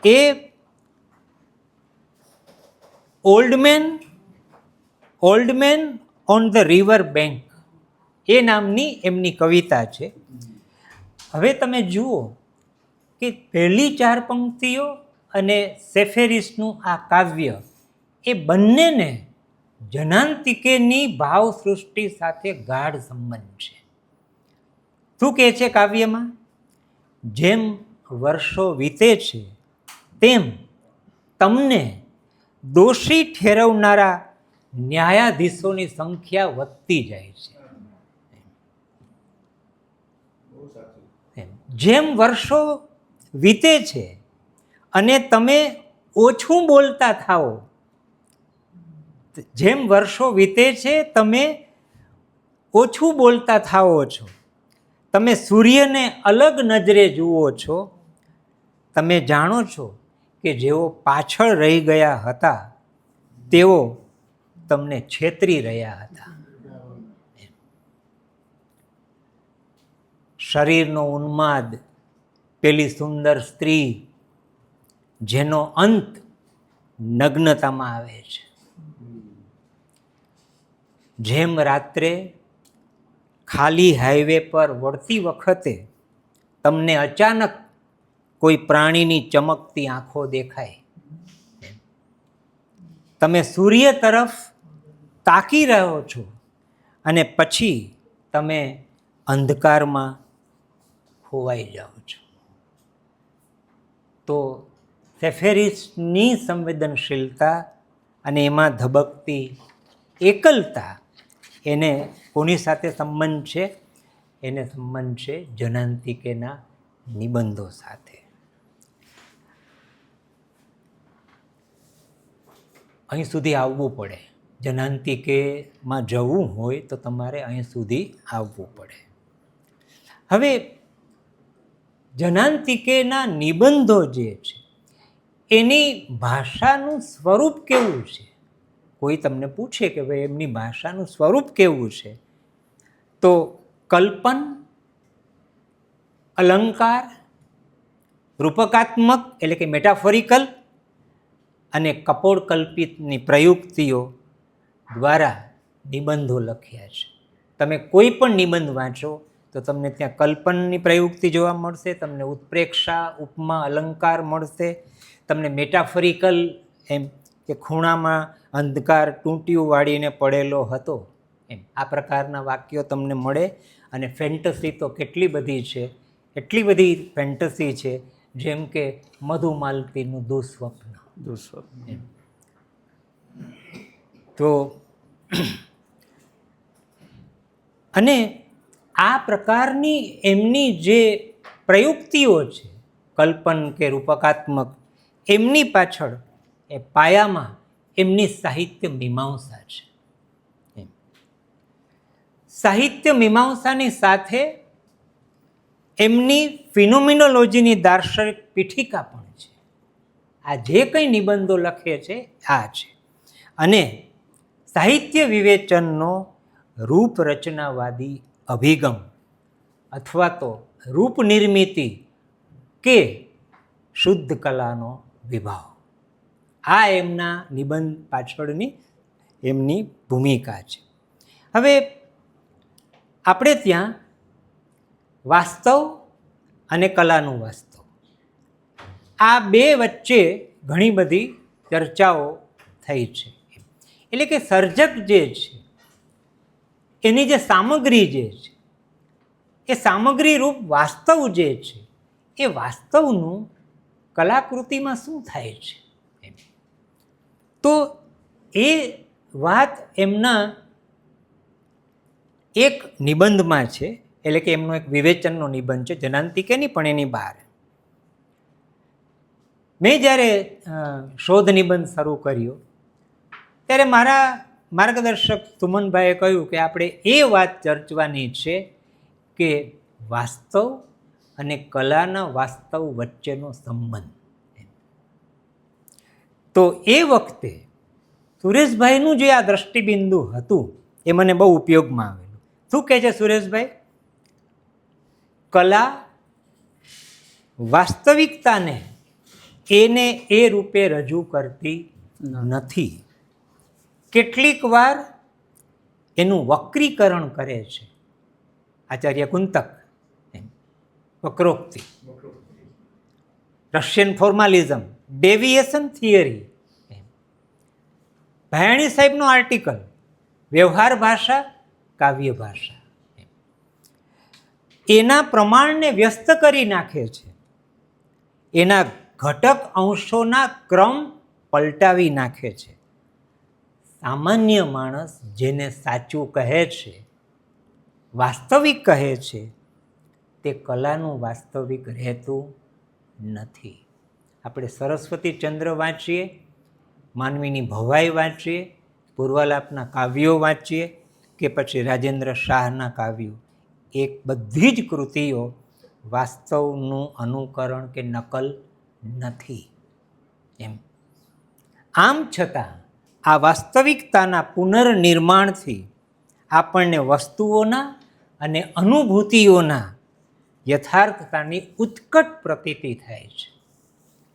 એ old man on the river bank એ નામની એમની કવિતા છે. હવે તમે જુઓ કે પહેલી 4 પંક્તિઓ અને સેફેરિસનું આ કાવ્ય, એ બંનેને જનાંતિકેની ભાવસૃષ્ટિ સાથે ગાઢ સંબંધ છે. શું કહે છે કાવ્યમાં? જેમ વર્ષો વીતે છે તેમ તમને દોષી ઠેરવનારા ન્યાયાધીશોની સંખ્યા વધતી જાય છે. જેમ વર્ષો વીતે છે અને તમે ઓછું બોલતા થાઓ, જેમ વર્ષો વીતે છે તમે ઓછું બોલતા થાઓ છો, તમે સૂર્યને અલગ નજરે જુઓ છો, તમે જાણો છો કે જેઓ પાછળ રહી ગયા હતા તેઓ તમને છેતરી રહ્યા હતા. શરીરનો ઉન્માદ, પેલી સુંદર સ્ત્રી જેનો અંત નગ્નતામાં આવે છે. જેમ રાત્રે ખાલી હાઈવે પર વળતી વખતે તમને અચાનક કોઈ પ્રાણીની ચમકતી આંખો દેખાય, તમે સૂર્ય તરફ તાકી રહ્યો છો અને પછી તમે અંધકારમાં ખોવાઈ જાઓ છો. તો સેફેરિસ્ટની સંવેદનશીલતા અને એમાં ધબકતી એકલતા, એને કોની સાથે સંબંધ છે? એને સંબંધ છે જનાંતિકેના નિબંધો સાથે. અહીં સુધી આવવું પડે. જનાંતિકેમાં જવું હોય તો તમારે અહીં સુધી આવવું પડે. હવે જનાંતિકેના નિબંધો જે છે એની ભાષાનું સ્વરૂપ કેવું છે? કોઈ તમને પૂછે કે ભાઈ એમની ભાષાનું સ્વરૂપ કેવું છે, તો કલ્પન, અલંકાર, રૂપકાત્મક એટલે કે મેટાફોરિકલ અને કપોળકલ્પિતની પ્રયુક્તિઓ દ્વારા નિબંધો લખ્યા છે. તમે કોઈ પણ નિબંધ વાંચો તો તમને ત્યાં કલ્પનની પ્રયુક્તિ જોવા મળશે, તમને ઉત્પ્રેક્ષા, ઉપમા, અલંકાર મળશે, તમને મેટાફોરિકલ એમ કે ખૂણામાં અંધકાર ટૂંટિયું વાળીને પડેલો હતો એમ આ પ્રકારના વાક્યો તમને મળે. અને ફેન્ટસી તો કેટલી બધી છે, એટલી બધી ફેન્ટસી છે, જેમ કે મધુમાલતીનું દુઃસ્વપ્ન. તો અને આ પ્રકારની એમની જે પ્રયુક્તિઓ છે, કલ્પન કે રૂપકાત્મક, એમની પાછળ એ પાયામાં એમની સાહિત્ય મીમાંસા છે. સાહિત્ય મીમાંસાની સાથે એમની ફિનોમિનોલોજીની દાર્શનિક પીઠિકા પણ છે. આ જે કંઈ નિબંધો લખે છે આ છે. અને સાહિત્ય વિવેચનનો રૂપરચનાવાદી અભિગમ અથવા તો રૂપ નિર્મિતિ કે શુદ્ધ કલાનો વિભાવ, આ એમના નિબંધ પાછળની એમની ભૂમિકા છે. હવે આપણે ત્યાં વાસ્તવ અને કલાનું વાસ્તવ, આ બે વચ્ચે ઘણી બધી ચર્ચાઓ થઈ છે. એટલે કે સર્જક જે છે એની જે સામગ્રી જે છે એ સામગ્રી રૂપ વાસ્તવ જે છે એ વાસ્તવનું કલાકૃતિમાં શું થાય છે, તો એ વાત એમના એક નિબંધમાં છે. એટલે કે એમનો એક વિવેચનનો નિબંધ છે, જનાંતિકેની પણ એની બહાર. મેં જ્યારે શોધ નિબંધ શરૂ કર્યો ત્યારે મારા માર્ગદર્શક સુમનભાઈએ કહ્યું કે આપણે એ વાત ચર્ચવાની છે કે વાસ્તવ અને કલાના વાસ્તવ વચ્ચેનો સંબંધ. તો એ વખતે સુરેશભાઈનું જે આ દ્રષ્ટિબિંદુ હતું એ મને બહુ ઉપયોગમાં આવેલું. શું કહે છે સુરેશભાઈ? કલા વાસ્તવિકતાને એને એ રૂપે રજૂ કરતી નથી, કેટલીક વાર એનું વક્રીકરણ કરે છે. Acharya કુંતક, વક્રોક્તિ, Russian ફોર્માલિઝમ, deviation theory, Bhayani સાહેબનો આર્ટિકલ વ્યવહાર ભાષા, કાવ્ય ભાષા, એના પ્રમાણને વ્યસ્ત કરી નાખે છે, એના ઘટક અંશોના ક્રમ પલટાવી નાખે છે. સામાન્ય માણસ જેને સાચું કહે છે, વાસ્તવિક કહે છે, તે કલાનું વાસ્તવિક રહેતું નથી. આપણે સરસ્વતી ચંદ્ર વાંચીએ, માનવીની ભવાઈ વાંચીએ, પૂર્વાલાપના કાવ્યો વાંચીએ કે પછી રાજેન્દ્ર શાહના કાવ્યો, એક બધી જ કૃતિઓ વાસ્તવનું અનુકરણ કે નકલ નથી. એમ આમ છતાં આ વાસ્તવિકતાના પુનર્નિર્માણથી આપણને વસ્તુઓના અને અનુભૂતિઓના યથાર્થતાની ઉત્કટ પ્રતીતિ થાય છે.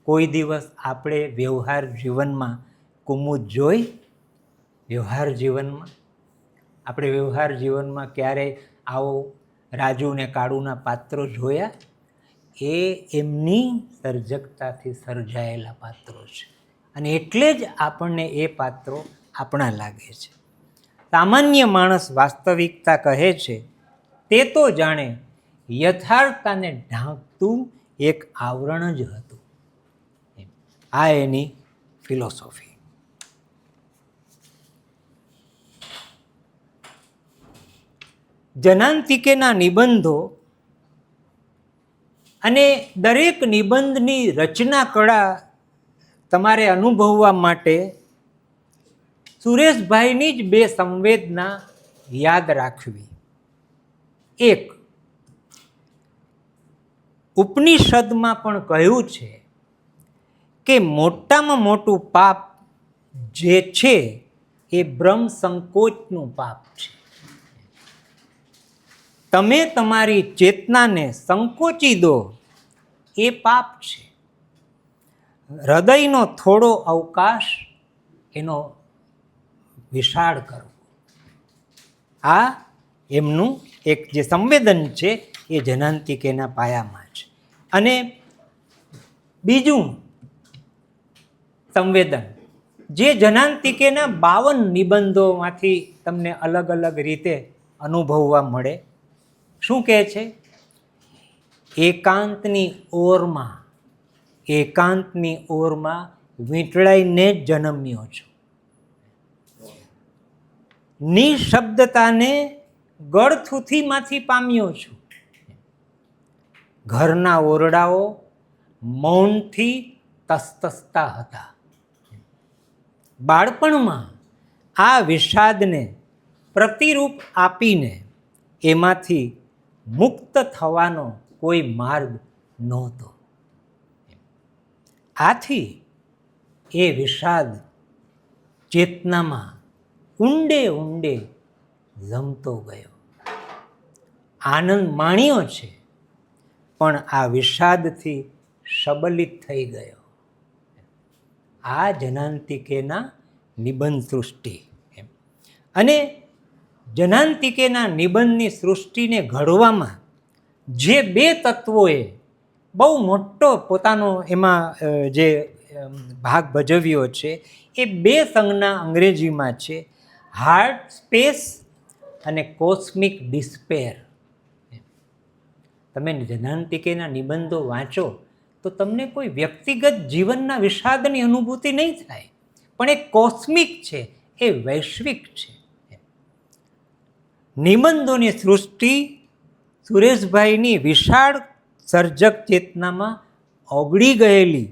કોઈ દિવસ આપણે વ્યવહાર જીવનમાં કુમુદ જોઈ? વ્યવહાર જીવનમાં આપણે વ્યવહાર જીવનમાં ક્યારેય આવો રાજુ ને કાળુના પાત્રો જોયા? એ એમની સર્જકતાથી સર્જાયેલા પાત્રો છે અને એટલે જ આપણને એ પાત્રો આપણા લાગે છે. સામાન્ય માણસ વાસ્તવિકતા કહે છે તે તો જાણે યથાર્થતાને ઢાંકતું એક આવરણ જ હતું. આ એની ફિલોસોફી. જનાંતિકેના નિબંધો અને દરેક નિબંધની રચના કળા તમારે અનુભવવા માટે સુરેશભાઈની જ બે સંવેદના યાદ રાખવી. એક, ઉપનિષદમાં પણ કહ્યું છે કે મોટામાં મોટું પાપ જે છે એ બ્રહ્મ સંકોચનું પાપ છે. તમે તમારી ચેતનાને સંકોચી દો એ પાપ છે. હૃદયનો થોડો અવકાશ એનો વિશાળ કરવો, આ એમનું એક જે સંવેદન છે એ જનાંતિકેના પાયામાં છે. અને બીજું સંવેદન જે જનાંતિકેના 52 નિબંધોમાંથી તમને અલગ અલગ રીતે અનુભવવા મળે. શું કહે છે? એકાંતની ઓરમાં વીંટળાઈને જ જન્મ્યો છું. નિશબ્દતાને ગળથૂથીમાંથી પામ્યો છું. ઘરના ઓરડાઓ મૌનથી તસતસતા હતા. બાળપણમાં આ વિષાદને પ્રતિરૂપ આપીને એમાંથી મુક્ત થવાનો કોઈ માર્ગ નહોતો. આથી એ વિષાદ ચેતનામાં ઊંડે ઊંડે જમતો ગયો. આનંદ માણ્યો છે પણ આ વિષાદથી સબલિત થઈ ગયો. આ જનાંતિકેના નિબંધ સૃષ્ટિ. અને જનાંતિકેના નિબંધની સૃષ્ટિને ઘડવામાં જે બે તત્વોએ બહુ મોટો પોતાનો એમાં જે ભાગ ભજવ્યો છે એ બે સંજ્ઞા અંગ્રેજીમાં છે, હાર્ટ સ્પેસ અને કોસ્મિક ડિસ્પેર. તમે જનાંતિકેના નિબંધો વાંચો તો તમને કોઈ વ્યક્તિગત જીવનના વિષાદની અનુભૂતિ નહીં થાય, પણ એ કોસ્મિક છે, એ વૈશ્વિક છે. નિબંધોની સૃષ્ટિ સુરેશભાઈની વિશાળ સર્જક ચેતનામાં ઓગળી ગયેલી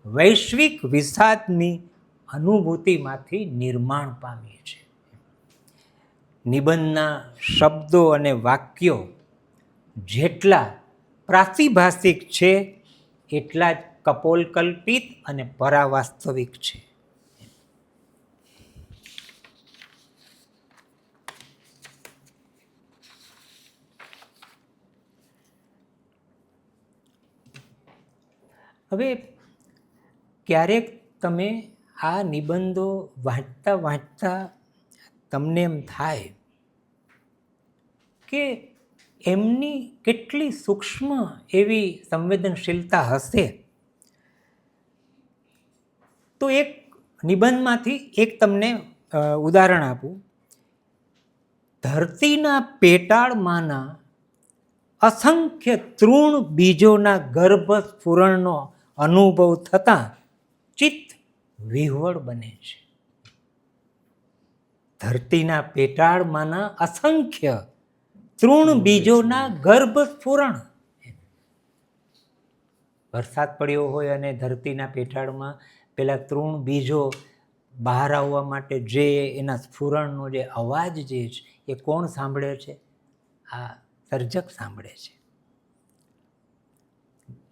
વૈશ્વિક વિષાદની અનુભૂતિમાંથી નિર્માણ પામી છે. નિબંધના શબ્દો અને વાક્યો જેટલા પ્રાતિભાષિક છે એટલા જ કપોલકલ્પિત અને પરાવાસ્તવિક છે. હવે ક્યારેક તમે આ નિબંધો વાંચતા વાંચતા તમને એમ થાય કે એમની કેટલી સૂક્ષ્મ એવી સંવેદનશીલતા હશે. તો એક નિબંધમાંથી એક તમને ઉદાહરણ આપું. ધરતીના પેટાળમાંના અસંખ્ય તૃણ બીજોના ગર્ભ સ્ફુરણનો અનુભવ થતાં ચિત્ત વિહવળ બને છે. ધરતીના પેટાળમાંના અસંખ્ય તૃણ બીજોના ગર્ભ સ્ફુરણ. વરસાદ પડ્યો હોય અને ધરતીના પેટાળમાં પેલા તૃણ બીજો બહાર આવવા માટે જે એના સ્ફુરણનો જે અવાજ જે છે એ કોણ સાંભળે છે? આ સર્જક સાંભળે છે.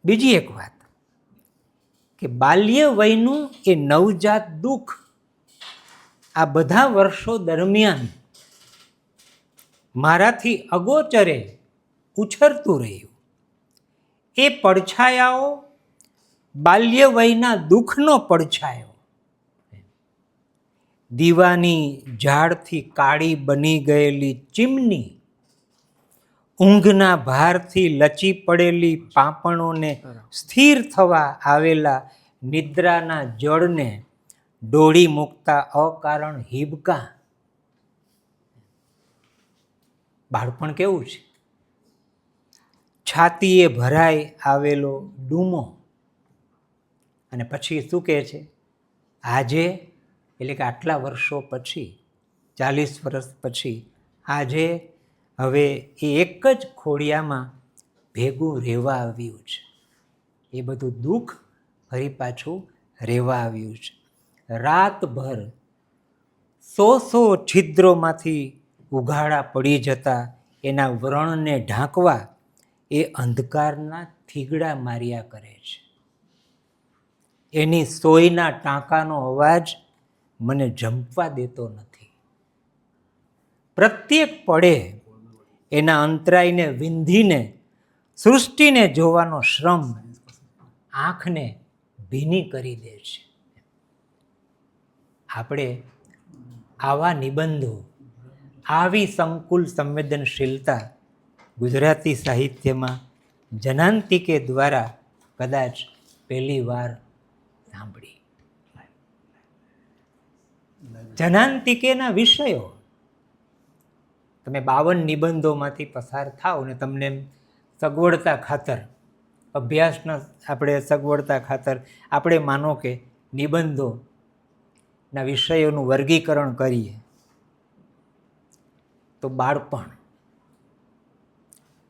બીજી એક વાત કે બાલ્ય વયનું એ નવજાત દુઃખ આ બધા વર્ષો દરમિયાન મારાથી અગોચરે ઉછરતું રહ્યું. એ પડછાયાઓ બાલ્ય વયના દુઃખનો પડછાયો દીવાની ઝાડથી કાળી બની ગયેલી ચીમની, ઊંઘના ભારથી લચી પડેલી પાંપણોને સ્થિર થવા આવેલા નિદ્રાના જળને ડોળી મૂકતા અકારણ હિબકા. બાળપણ કેવું છે? છાતીએ ભરાઈ આવેલો ડૂમો. અને પછી શું કહે છે? આજે એટલે કે આટલા વર્ષો પછી, 40 વર્ષ પછી આજે હવે એ એક જ ખોડિયામાં ભેગું રહેવા આવ્યું છે. એ બધું દુઃખ ફરી પાછું રહેવા આવ્યું છે. રાતભર 100 છિદ્રોમાંથી ઉઘાડા પડી જતા એના વ્રણને ઢાંકવા એ અંધકારના થીગડા માર્યા કરે છે. એની સોયના ટાંકાનો અવાજ મને જંપવા દેતો નથી. પ્રત્યેક પળે એના અંતરાયને વિંધીને સૃષ્ટિને જોવાનો શ્રમ આંખને ભીની કરી દે છે. આપણે આવા નિબંધો, આવી સંકુલ સંવેદનશીલતા ગુજરાતી સાહિત્યમાં જનાંતિકે દ્વારા કદાચ પહેલી વાર સાંભળી. જનાંતિકેના વિષયો તમે 52 નિબંધોમાંથી પસાર થાવ ને તમને સગવડતા ખાતર, અભ્યાસના આપણે સગવડતા ખાતર આપણે માનો કે નિબંધોના વિષયોનું વર્ગીકરણ કરીએ તો બાળપણ,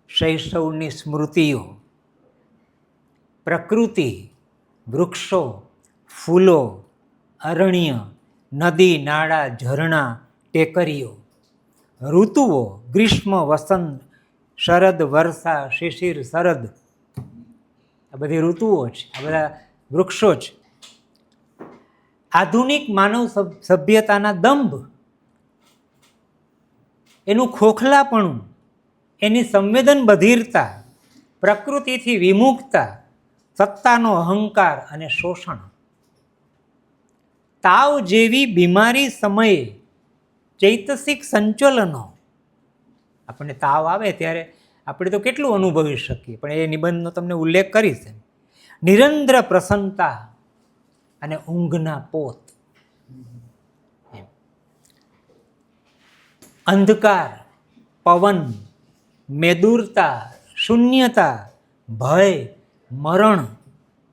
શૈશવની સ્મૃતિઓ, પ્રકૃતિ, વૃક્ષો, ફૂલો, અરણ્ય, નદી, નાળા, ઝરણા, ટેકરીઓ, ઋતુઓ, ગ્રીષ્મ, વસંત, શરદ, વર્ષા, શિશિર, શરદ, આ બધી ઋતુઓ છે, આ બધા વૃક્ષો છે. આધુનિક માનવ સભ્યતાના દંભ, એનું ખોખલાપણું, એની સંવેદન બધિરતા, પ્રકૃતિથી વિમુખતા, સત્તાનો અહંકાર અને શોષણ, તાવ જેવી બીમારી સમયે ચૈતસિક સંચલનો. આપણને તાવ આવે ત્યારે આપણે તો કેટલું અનુભવી શકીએ, પણ એ નિબંધનો તમને ઉલ્લેખ કરીશ. નિરંતર પ્રસન્નતા અને ઊંઘના પોત, અંધકાર, પવન, મેદુરતા, શૂન્યતા, ભય, મરણ,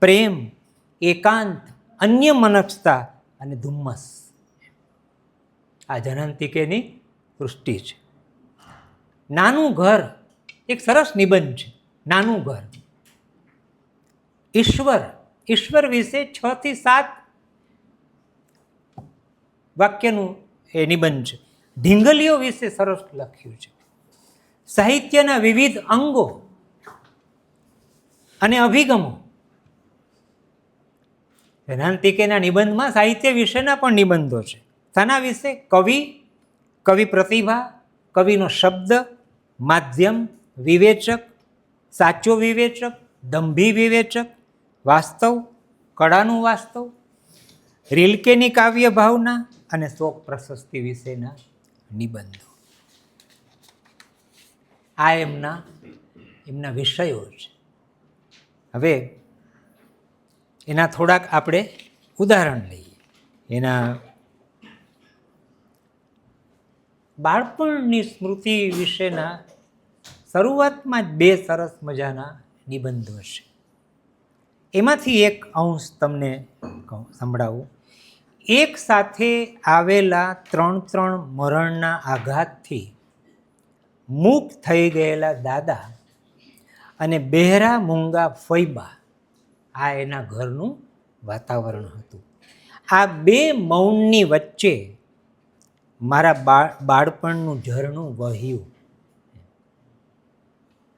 પ્રેમ, એકાંત, અન્ય મનસ્કતા અને ધુમ્મસ. આ જનંતિકેની સૃષ્ટિ છે. નાનું ઘર એક સરસ નિબંધ છે. નાનું ઘર, ઈશ્વર વિશે 6 થી 7 વાક્યનું એ નિબંધ છે. ઢીંગલીઓ વિશે સરસ લખ્યું છે. સાહિત્યના વિવિધ અંગો અને અભિગમો. જનાંતિકેના નિબંધમાં સાહિત્ય વિશેના પણ નિબંધો છે. શાના વિશે? કવિ પ્રતિભા, કવિનો શબ્દ, માધ્યમ, વિવેચક, સાચો વિવેચક, દંભી વિવેચક, વાસ્તવ, કળાનું વાસ્તવ, રિલ્કેની કાવ્ય ભાવના અને શોક પ્રશસ્તિ વિશેના નિબંધો. આ એમના વિષયો છે. હવે એના થોડાક આપણે ઉદાહરણ લઈએ. એના બાળપણની સ્મૃતિ વિશેના શરૂઆતમાં જ 2 સરસ મજાના નિબંધો છે. એમાંથી એક અંશ તમને સંભળાવું. એક સાથે આવેલા 3 મરણના આઘાતથી મૂક થઈ ગયેલા દાદા અને બહેરા મૂંગા ફૈબા, આ એના ઘરનું વાતાવરણ હતું. આ 2 મૌનની વચ્ચે મારા બાળપણનું ઝરણું વહ્યું.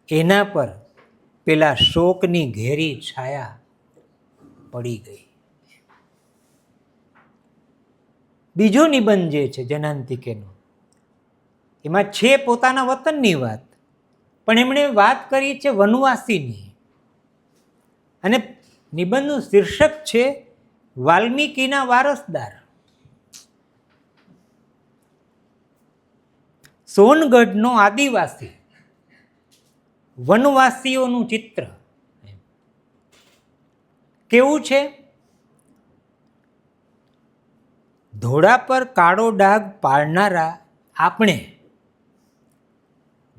એના પર પેલા શોકની ઘેરી છાયા પડી ગઈ. બીજો નિબંધ જે છે જનાંતિકેનો, એમાં છે પોતાના વતનની વાત, પણ એમણે વાત કરી છે વનવાસીની. અને નિબંધનું શીર્ષક છે વાલ્મીકીના વારસદાર. સોનગઢનો આદિવાસી, વનવાસીઓનું ચિત્ર કેવું છે? ધોળા પર કાળો ડાઘ પાડનારા આપણે,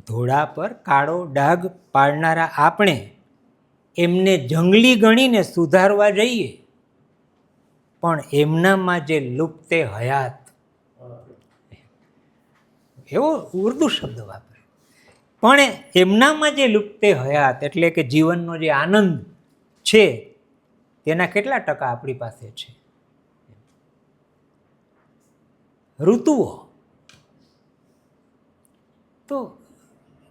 ધોળા પર કાળો ડાઘ પાડનારા આપણે એમને જંગલી ગણીને સુધારવા જઈએ, પણ એમનામાં જે લુપ્તે હયાત, એવો ઉર્દુ શબ્દ વાપરે, પણ એમનામાં જે લુપ્તે હયાત એટલે કે જીવનનો જે આનંદ છે તેના કેટલા ટકા આપણી પાસે છે? ઋતુઓ, તો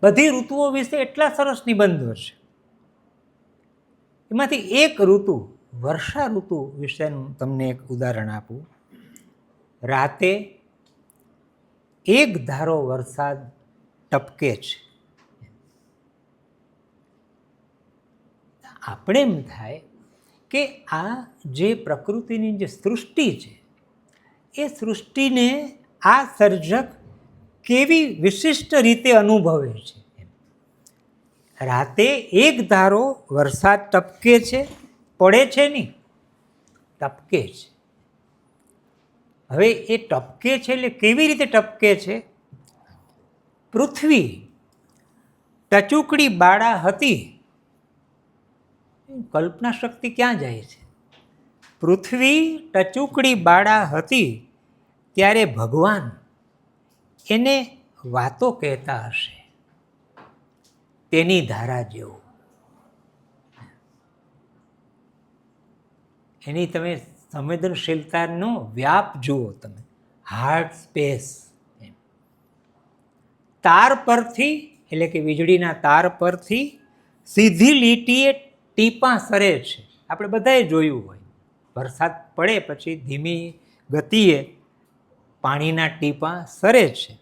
બધી ઋતુઓ વિશે એટલા સરસ નિબંધો છે. એમાંથી એક ઋતુ, વર્ષા ઋતુ વિશેનું તમને એક ઉદાહરણ આપું. રાતે એક ધારો વરસાદ ટપકે છે. આપણે એમ થાય કે આ જે પ્રકૃતિની જે સૃષ્ટિ છે, એ સૃષ્ટિને આ સર્જક કેવી વિશિષ્ટ રીતે અનુભવે છે. રાતે એક ધારો વરસાદ ટપકે છે, પડે છે નહીં, ટપકે છે. હવે એ ટપકે છે એટલે કેવી રીતે ટપકે છે? પૃથ્વી ટચુકડી બાળા હતી, કલ્પના શક્તિ ક્યાં જાય છે? પૃથ્વી ટચુકડી બાળા હતી ત્યારે ભગવાન એને વાતો કહેતા હશે, તેની ધારા જેવું. એની તમે સંવેદનશીલતાનો વ્યાપ જુઓ, તમે હાર્ટ સ્પેસ. તાર પરથી એટલે કે વીજળીના તાર પરથી સીધી લીટીએ ટીપાં સરે છે. આપણે બધાએ જોયું હોય, વરસાદ પડે પછી ધીમી ગતિએ પાણીના ટીપાં સરે છે.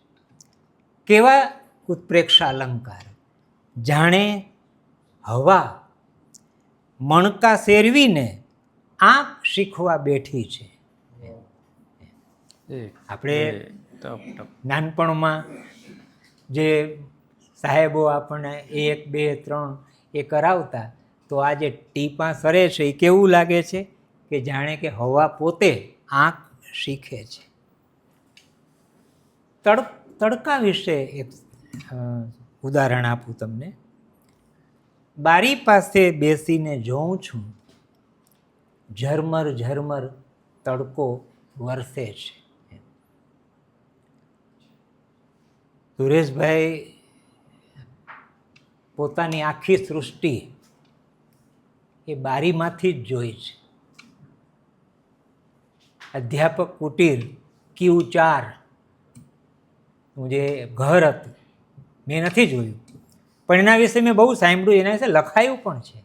કેવા ઉત્પ્રેક્ષ અલંકાર! જાણે હવા મણકા શેરવીને આંખ શીખવા બેઠી છે. આપણે નાનપણમાં જે સાહેબો આપણને 1, 2, 3 એ કરાવતા, તો આ જે ટીપાં સરે છે એ કેવું લાગે છે કે જાણે કે હવા પોતે આંખ શીખે છે. તડકા વિશે એક ઉદાહરણ આપું તમને. બારી પાસે બેસીને જોઉં છું, ઝરમર ઝરમર તડકો વરસે છે. સુરેશભાઈ પોતાની આખી સૃષ્ટિ એ બારીમાંથી જ જોઈ છે. અધ્યાપક કુટીર Q4 નું જે ઘર હતું, મેં નથી જોયું, પણ એના વિશે મેં બહુ સાંભળ્યું, એના વિશે લખાયું પણ છે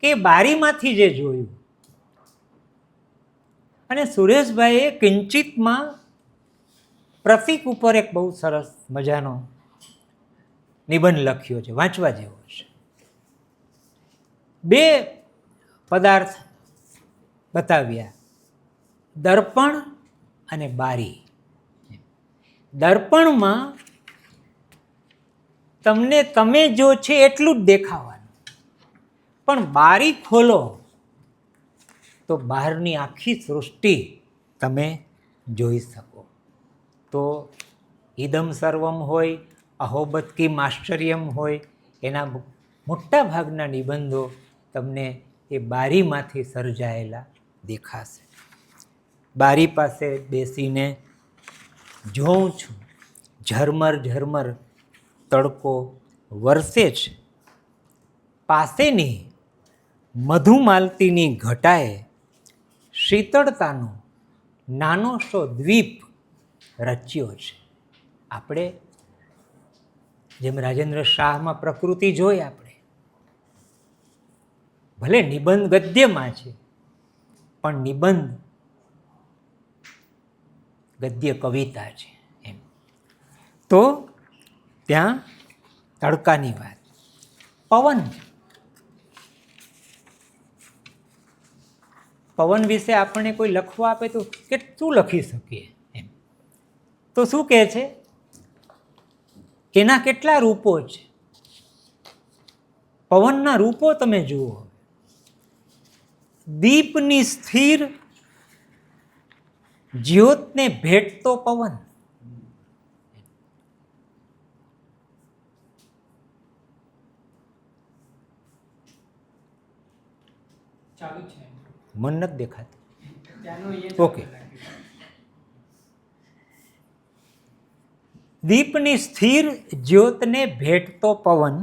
કે બારીમાંથી જે જોયું. અને સુરેશભાઈએ કિંચિતમાં પ્રતીક ઉપર એક બહુ સરસ મજાનો નિબંધ લખ્યો છે, વાંચવા જેવો છે. 2 પદાર્થ બતાવ્યા, દર્પણ અને બારી. દર્પણમાં તમને તમે જો છે એટલું જ દેખાવાનું, પણ બારી ખોલો તો બહારની આખી સૃષ્ટિ તમે જોઈ શકો. તો ઇદમ સર્વમ હોય, અહોબત કી માશ્ચર્યમ હોય એના મોટા ભાગના નિબંધો તમને એ બારીમાંથી સર્જાયેલા દેખાશે. બારી પાસે બેસીને જોઉં છું, ઝરમર ઝરમર તડકો વરસે છે. પાસેની મધુમાલતીની ઘટાએ શીતળતાનો નાનો શો દ્વીપ રચ્યો છે. આપણે જેમ રાજેન્દ્ર શાહમાં પ્રકૃતિ જોઈ, આપણે ભલે નિબંધ ગદ્યમાં છે પણ નિબંધ ગદ્ય કવિતા છે એમ. તો ત્યાં તડકાની વાત. પવન, પવન વિશે આપણને કોઈ લખવા આપે તો કેટલું લખી શકીએ એમ. તો શું કહે છે, એના કેટલા રૂપો છે. પવનના રૂપો તમે જુઓ. દીપની સ્થિર જ્યોતને ભેટતો પવન, મન નથી દેખાતું. ઓકે. દીપની સ્થિર જ્યોતને ભેટતો પવન,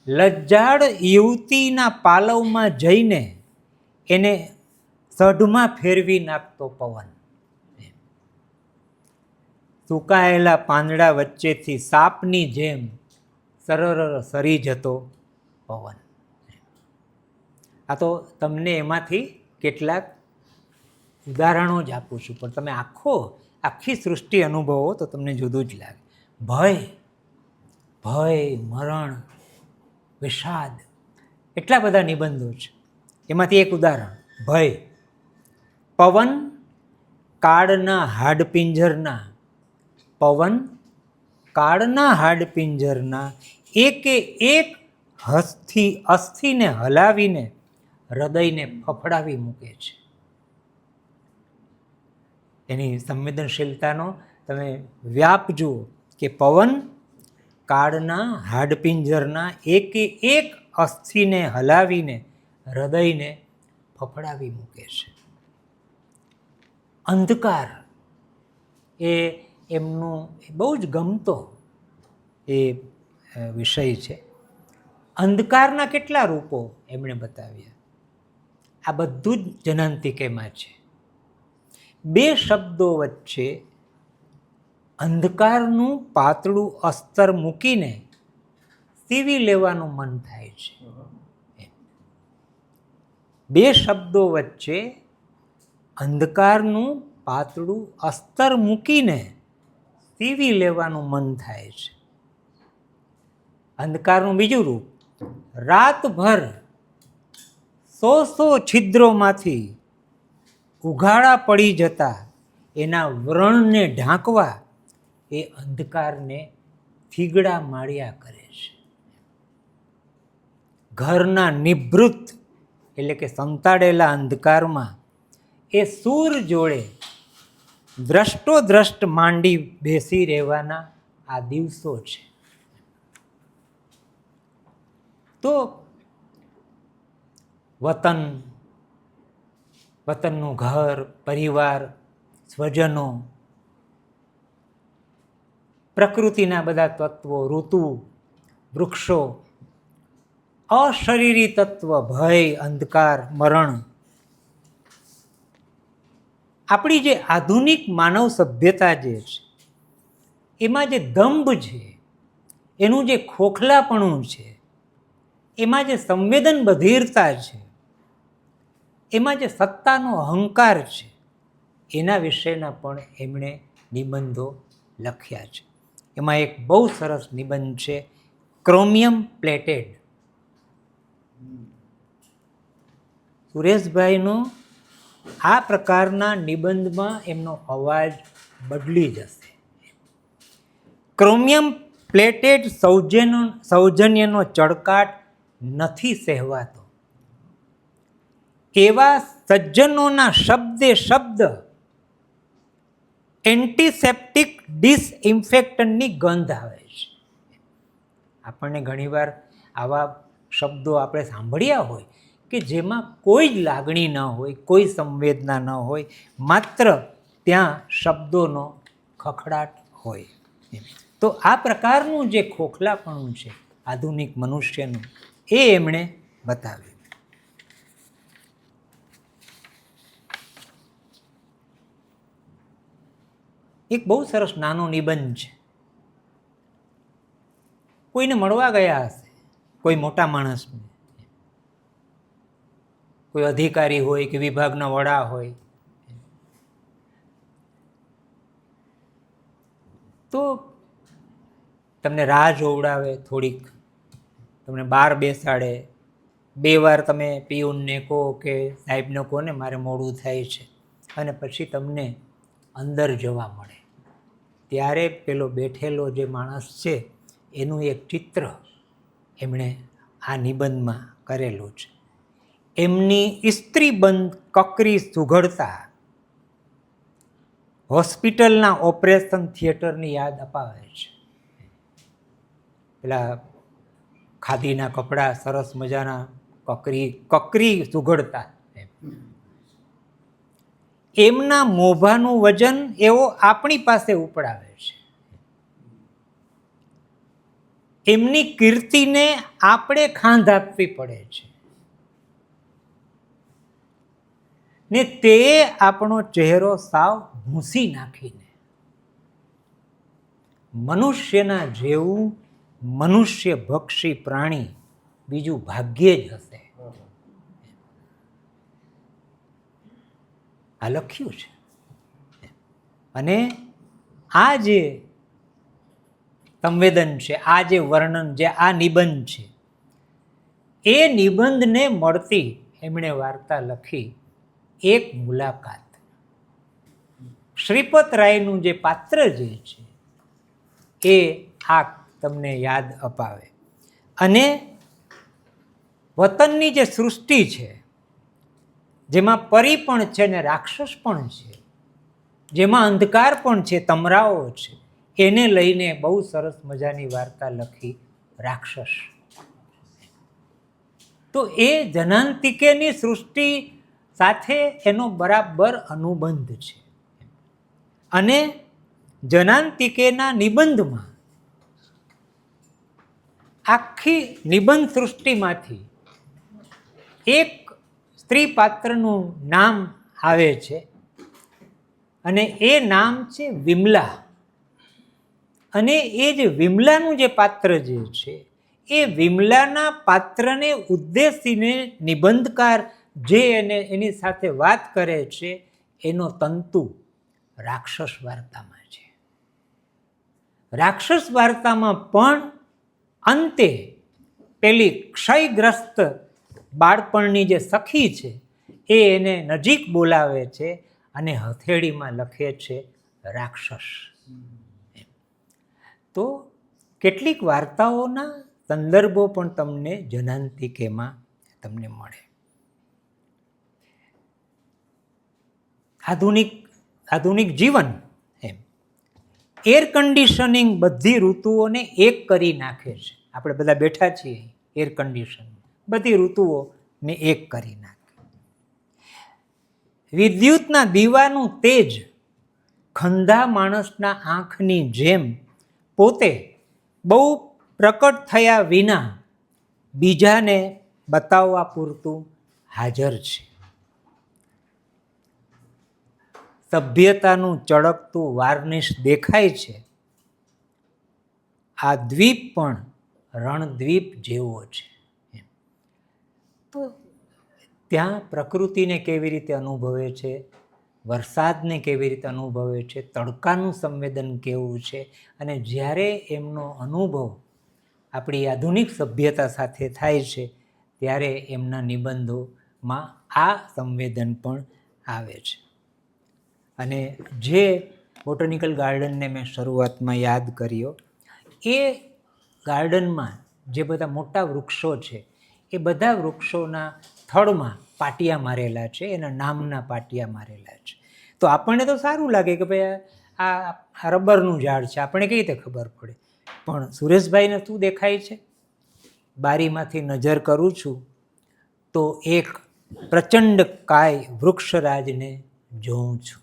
લજ્જાળ યુવતીના પાલવમાં જઈને એને સઢમાં ફેરવી નાખતો પવન, સુકાયેલા પાંદડા વચ્ચેથી સાપની જેમ સરર સરી જતો પવન. આ તો તમને એમાંથી કેટલાક ઉદાહરણો જ આપું છું, પણ તમે આખી સૃષ્ટિ અનુભવો તો તમને જુદું જ લાગે. ભય, મરણ, વિષાદ, એટલા બધા નિબંધો છે. એમાંથી એક ઉદાહરણ ભય. પવન કાળના હાડપિંજરના એકે એક અસ્થિને હલાવીને હૃદયને ફફડાવી મૂકે છે. એની સંવેદનશીલતાનો તમે વ્યાપ જુઓ કે પવન કાળના હાડપિંજરના એકે એક અસ્થિને હલાવીને હૃદયને ફફડાવી મૂકે છે. અંધકાર એ એમનો બહુ જ ગમતો એ વિષય છે. અંધકારના કેટલા રૂપો એમણે બતાવ્યા. આ બધું જ જનંતિકેમાં છે. બે શબ્દો વચ્ચે અંધકારનું પાતળું અસ્તર મૂકીને સીવી લેવાનું મન થાય છે. બે શબ્દો વચ્ચે અંધકારનું પાતળું અસ્તર મૂકીને સીવી લેવાનું મન થાય છે. અંધકારનું બીજું રૂપ, રાતભર 100 છિદ્રોમાંથી ઉઘાડા પડી જતા એના વ્રણને ઢાંકવા એ અંધકારને થીગડા માળ્યા કરે છે. ઘરના નિભૃત એટલે કે સંતાડેલા અંધકારમાં એ સૂર જોડે દ્રષ્ટોદ્રષ્ટ માંડી બેસી રહેવાના આ દિવસો છે. તો વતનનું ઘર, પરિવાર, સ્વજનો, પ્રકૃતિના બધા તત્વો, ઋતુ, વૃક્ષો, અશરીરી તત્વ, ભય, અંધકાર, મરણ. આપણી જે આધુનિક માનવ સભ્યતા જે છે એમાં જે દંભ છે, એનું જે ખોખલાપણું છે, એમાં જે સંવેદન બધિરતા છે, એમાં જે સત્તાનો અહંકાર છે, એના વિશેના પણ એમણે નિબંધો લખ્યા છે. એમાં એક બહુ સરસ નિબંધ છે, ક્રોમિયમ પ્લેટેડ. સુરેશભાઈનો આ પ્રકારના નિબંધમાં એમનો અવાજ બદલી જશે. ક્રોમિયમ પ્લેટેડ સૌજન્યનો ચળકાટ નથી સહેવાતો. એવા સજ્જનોના શબ્દે શબ્દ એન્ટિસેપ્ટિક ડિસઇન્ફેક્ટન્ટની ગંધ આવે છે. આપણને ઘણીવાર આવા શબ્દો આપણે સાંભળ્યા હોય કે જેમાં કોઈ જ લાગણી ન હોય, કોઈ સંવેદના ન હોય, માત્ર ત્યાં શબ્દોનો ખખડાટ હોય. તો આ પ્રકારનું જે ખોખલાપણું છે આધુનિક મનુષ્યનું, એ એમણે બતાવ્યું. એક બહુ સરસ નાનો નિબંધ છે. કોઈને મળવા ગયા હશે, કોઈ મોટા માણસને, કોઈ અધિકારી હોય કે વિભાગના વડા હોય, તો તમને રાહ જોવડાવે થોડીક, તમને બહાર બેસાડે, 2 વાર તમે પિયુનને કહો કે સાહેબને કહો ને મારે મોડું થાય છે, અને પછી તમને અંદર જવા મળે. ત્યારે પેલો બેઠેલો જે માણસ છે એનું એક ચિત્ર એમણે આ નિબંધમાં કરેલું છે. એમની ઇસ્ત્રીબંધ કકરી સુઘડતા હોસ્પિટલના ઓપરેશન થિયેટરની યાદ અપાવે છે. પેલા ખાદીના કપડાં સરસ મજાના કકરી સુઘડતા, એમના મોભાનું વજન એવો આપણી પાસે ઉપડાવે છે. એમની કીર્તિને આપણે ખાંધ આપવી પડે છે ને તે આપણો ચહેરો સાવ ભૂંસી નાખીને મનુષ્યના જેવું મનુષ્ય ભક્ષી પ્રાણી બીજું ભાગ્યે જ હશે. આ લખ્યું છે. અને આ જે સંવેદન છે, આ જે વર્ણન, જે આ નિબંધ છે, એ નિબંધને મળતી એમણે વાર્તા લખી એક મુલાકાત. શ્રીપત રાયનું જે પાત્ર જે છે એ આ તમને યાદ અપાવે. અને વતનની જે સૃષ્ટિ છે, જેમાં પરી પણ છે ને રાક્ષસ પણ છે, જેમાં અંધકાર પણ છે, તમરાઓ છે, એને લઈને બહુ સરસ મજાની વાર્તા લખી રાક્ષસ. તો એ જનાંતિકેની સૃષ્ટિ સાથે એનો બરાબર અનુબંધ છે. અને જનાંતિકેના નિબંધમાં આખી નિબંધ સૃષ્ટિમાંથી એક સ્ત્રી પાત્રનું નામ આવે છે અને એ નામ છે વિમલા. અને એ જે વિમલાનું જે પાત્ર જે છે એ વિમલાના પાત્રને ઉદ્દેશીને નિબંધકાર જે એની સાથે વાત કરે છે એનો તંતુ રાક્ષસ વાર્તામાં છે. રાક્ષસ વાર્તામાં પણ અંતે પેલી ક્ષયગ્રસ્ત બાળપણની જે સખી છે એ એને નજીક બોલાવે છે અને હથેળીમાં લખે છે રાક્ષસ. તો કેટલીક વાર્તાઓના સંદર્ભો પણ તમને જનાંતિકેમાં તમને મળે. આધુનિક જીવન એમ એર કન્ડિશનિંગ બધી ઋતુઓને એક કરી નાખે છે. આપણે બધા બેઠા છીએ એર કન્ડિશન, બધી ઋતુઓને એક કરી નાખે. વિદ્યુતના દીવાનું તેજ ખંધા માણસના આંખની જેમ પોતે બહુ પ્રકટ થયા વિના બીજાને બતાવવા પૂરતું હાજર છે. સભ્યતાનું ચળકતું વાર્નિશ દેખાય છે. આ દ્વીપ પણ રણદ્વીપ જેવો છે. તો ત્યાં પ્રકૃતિને કેવી રીતે અનુભવે છે, વરસાદને કેવી રીતે અનુભવે છે, તડકાનું સંવેદન કેવું છે, અને જ્યારે એમનો અનુભવ આપણી આધુનિક સભ્યતા સાથે થાય છે ત્યારે એમના નિબંધોમાં આ સંવેદન પણ આવે છે. અને જે બોટનિકલ ગાર્ડનને મેં શરૂઆતમાં યાદ કર્યો, એ ગાર્ડનમાં જે બધા મોટા વૃક્ષો છે એ બધા વૃક્ષોના થડમાં પાટિયા મારેલા છે, એના નામના પાટિયા મારેલા છે. તો આપણને તો સારું લાગે કે ભાઈ આ રબરનું ઝાડ છે, આપણે કઈ રીતે ખબર પડે? પણ સુરેશભાઈને શું દેખાય છે? બારીમાંથી નજર કરું છું તો એક પ્રચંડ કાય વૃક્ષરાજને જોઉં છું.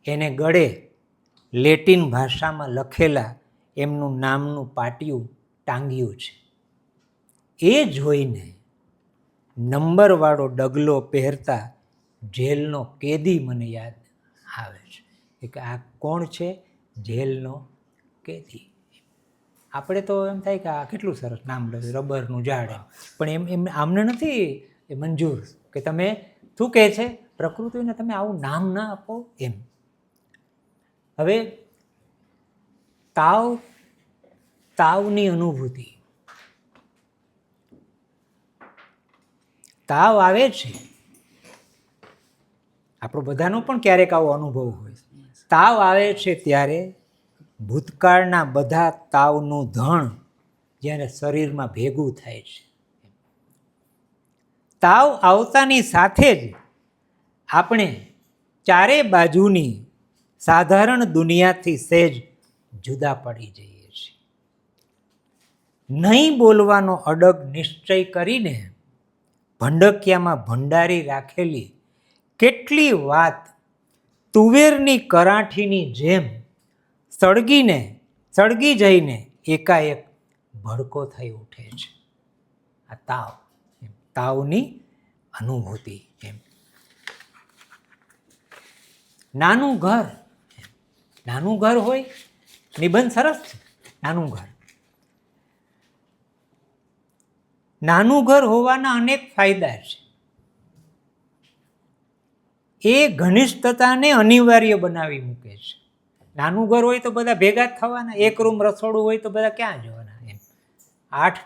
એને ગળે લેટિન ભાષામાં લખેલા એમનું નામનું પાટિયું ટાંગ્યું છે. એ જોઈને નંબરવાળો ડગલો પહેરતા જેલનો કેદી મને યાદ આવે છે કે આ કોણ છે? જેલનો કેદી. આપણે તો એમ થાય કે આ કેટલું સરસ નામ લખ્યું, રબરનું ઝાડ. પણ એમ આમને નથી એ મંજૂર કે તમે શું કહે છે પ્રકૃતિને તમે આવું નામ ના આપો એમ. હવે તાવની અનુભૂતિ. તાવ આવે છે, આપણો બધાનો પણ ક્યારેક આવો અનુભવ હોય. તાવ આવે છે ત્યારે ભૂતકાળના બધા તાવનું ધણ જ્યારે શરીરમાં ભેગું થાય છે. તાવ આવતાની સાથે જ આપણે ચારે બાજુની સાધારણ દુનિયાથી સહેજ જુદા પડી જઈએ છીએ. નહીં બોલવાનો અડગ નિશ્ચય કરીને ભંડકિયામાં ભંડારી રાખેલી કેટલી વાત તુવેરની કરાઠીની જેમ સળગી જઈને એકાએક ભડકો થઈ ઉઠે છે. આ તાવની અનુભૂતિ. એમ નાનું ઘર હોય, નિબંધ સરસ છે. નાનું ઘર હોવાના અનેક ફાયદા છે. એ ઘનિષ્ઠતાને અનિવાર્ય બનાવી મૂકે છે. નાનું ઘર હોય તો બધા ભેગા જ થવાના, એક રૂમ રસોડું હોય તો બધા ક્યાં જવાના? એમ 8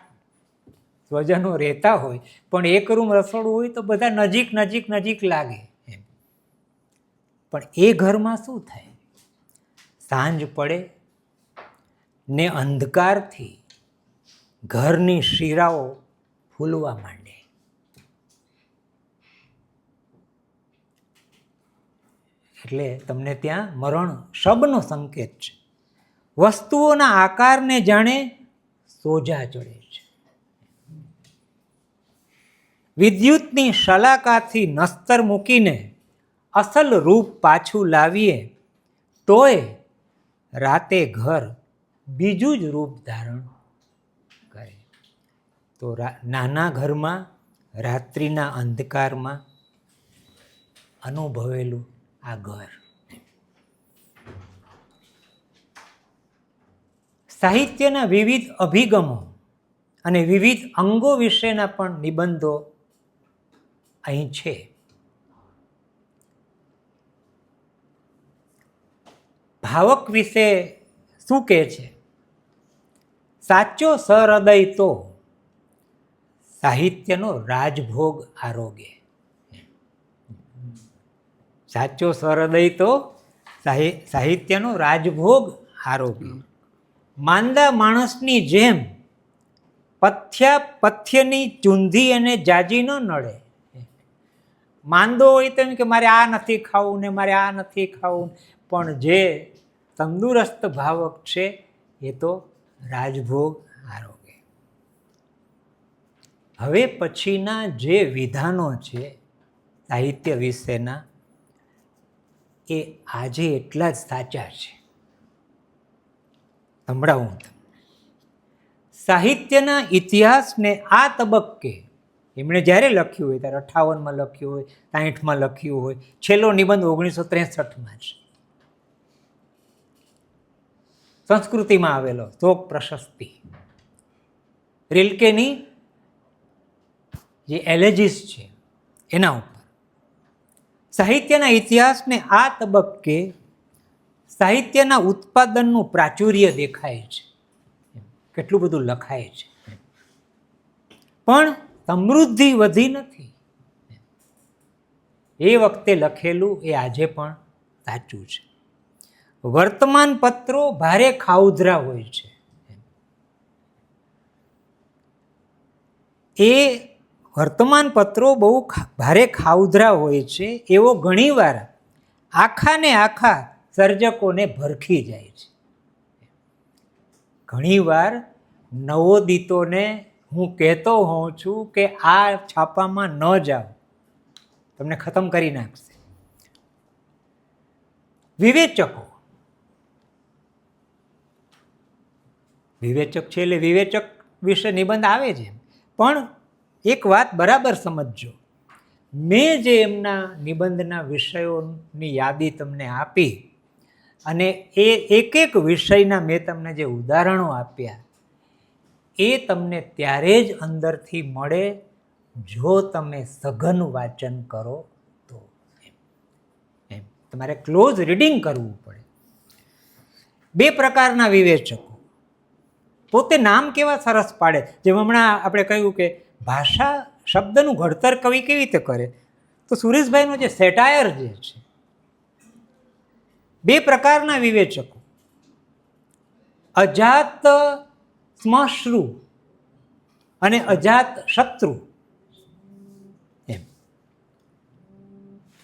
સ્વજનો રહેતા હોય પણ એક રૂમ રસોડું હોય તો બધા નજીક લાગે એમ. પણ એ ઘરમાં શું થાય? સાંજ પડે ને અંધકારથી ઘરની શીરાઓ ફૂલવા માંડે. એટલે તમને ત્યાં મરણ શબનો સંકેત છે. વસ્તુઓના આકારને જાણે સોજા ચડે છે. વિદ્યુતની શલાકાથી નસ્તર મૂકીને અસલ રૂપ પાછું લાવીએ તોય રાતે ઘર બીજું જ રૂપ ધારણ કરે. તો નાના ઘરમાં રાત્રિના અંધકારમાં અનુભવેલું આ ઘર. સાહિત્યના વિવિધ અભિગમો અને વિવિધ અંગો વિશેના પણ નિબંધો અહીં છે. ભાવક વિશે શું કહે છે? સાચો સહૃદય તો સાહિત્યનો રાજભોગ આરોગે. સાચો સહૃદય તો સાહિત્યનો રાજભોગ આરોગે. માંદા માણસની જેમ પથ્યની ચૂંધી એને જાજી ન નડે. માંદો હોય તો એમ કે મારે આ નથી ખાવું ને મારે આ નથી ખાવું. પણ જે તંદુરસ્ત ભાવક છે એ તો રાજભોગ આરોગે. હવે પછીના જે વિધાનો છે સાહિત્ય વિશેના એ આજે એટલા જ સાચા છે. સંભળાવું તમને. સાહિત્યના ઇતિહાસને આ તબક્કે એમણે જ્યારે લખ્યું હોય ત્યારે 58માં લખ્યું હોય, 60માં લખ્યું હોય, છેલ્લો નિબંધ 1963માં છે. સંસ્કૃતિમાં આવેલો શોક પ્રશસ્તિ રિલ્કેની જે એલેજીસ છે એના ઉપર. સાહિત્યના ઇતિહાસને આ તબક્કે સાહિત્યના ઉત્પાદનનું પ્રાચુર્ય દેખાય છે. કેટલું બધું લખાય છે પણ સમૃદ્ધિ વધી નથી. એ વખતે લખેલું એ આજે પણ સાચું છે. વર્તમાન પત્રો ભારે ખાઉધરા હોય છે. એ વર્તમાન પત્રો બહુ ભારે ખાઉધરા હોય છે એવો ઘણીવાર આખા સર્જકોને ભરખી જાય છે. ઘણીવાર નવોદિતોને હું કહેતો હોઉં છું કે આ છાપામાં ન જાઓ, તમને ખતમ કરી નાખશે. વિવેચકો, વિવેચક છે એટલે વિવેચક વિશે નિબંધ આવે છે, પણ એક વાત બરાબર સમજજો, મેં જે એમના નિબંધના વિષયોની યાદી તમને આપી અને એ એક એક વિષયના મેં તમને જે ઉદાહરણો આપ્યા, એ તમને ત્યારે જ અંદરથી મળે જો તમે સઘન વાંચન કરો તો. એમ તમારે ક્લોઝ રીડિંગ કરવું પડે. બે પ્રકારના વિવેચકો, પોતે નામ કેવા સરસ પાડે. જેમ હમણાં આપણે કહ્યું કે ભાષા શબ્દનું ઘડતર કવિ કેવી રીતે કરે, તો સુરેશભાઈનો જે સેટાયર જે છે, બે પ્રકારના વિવેચકો, અજાત શ્મશ્રુ અને અજાત શત્રુ. એમ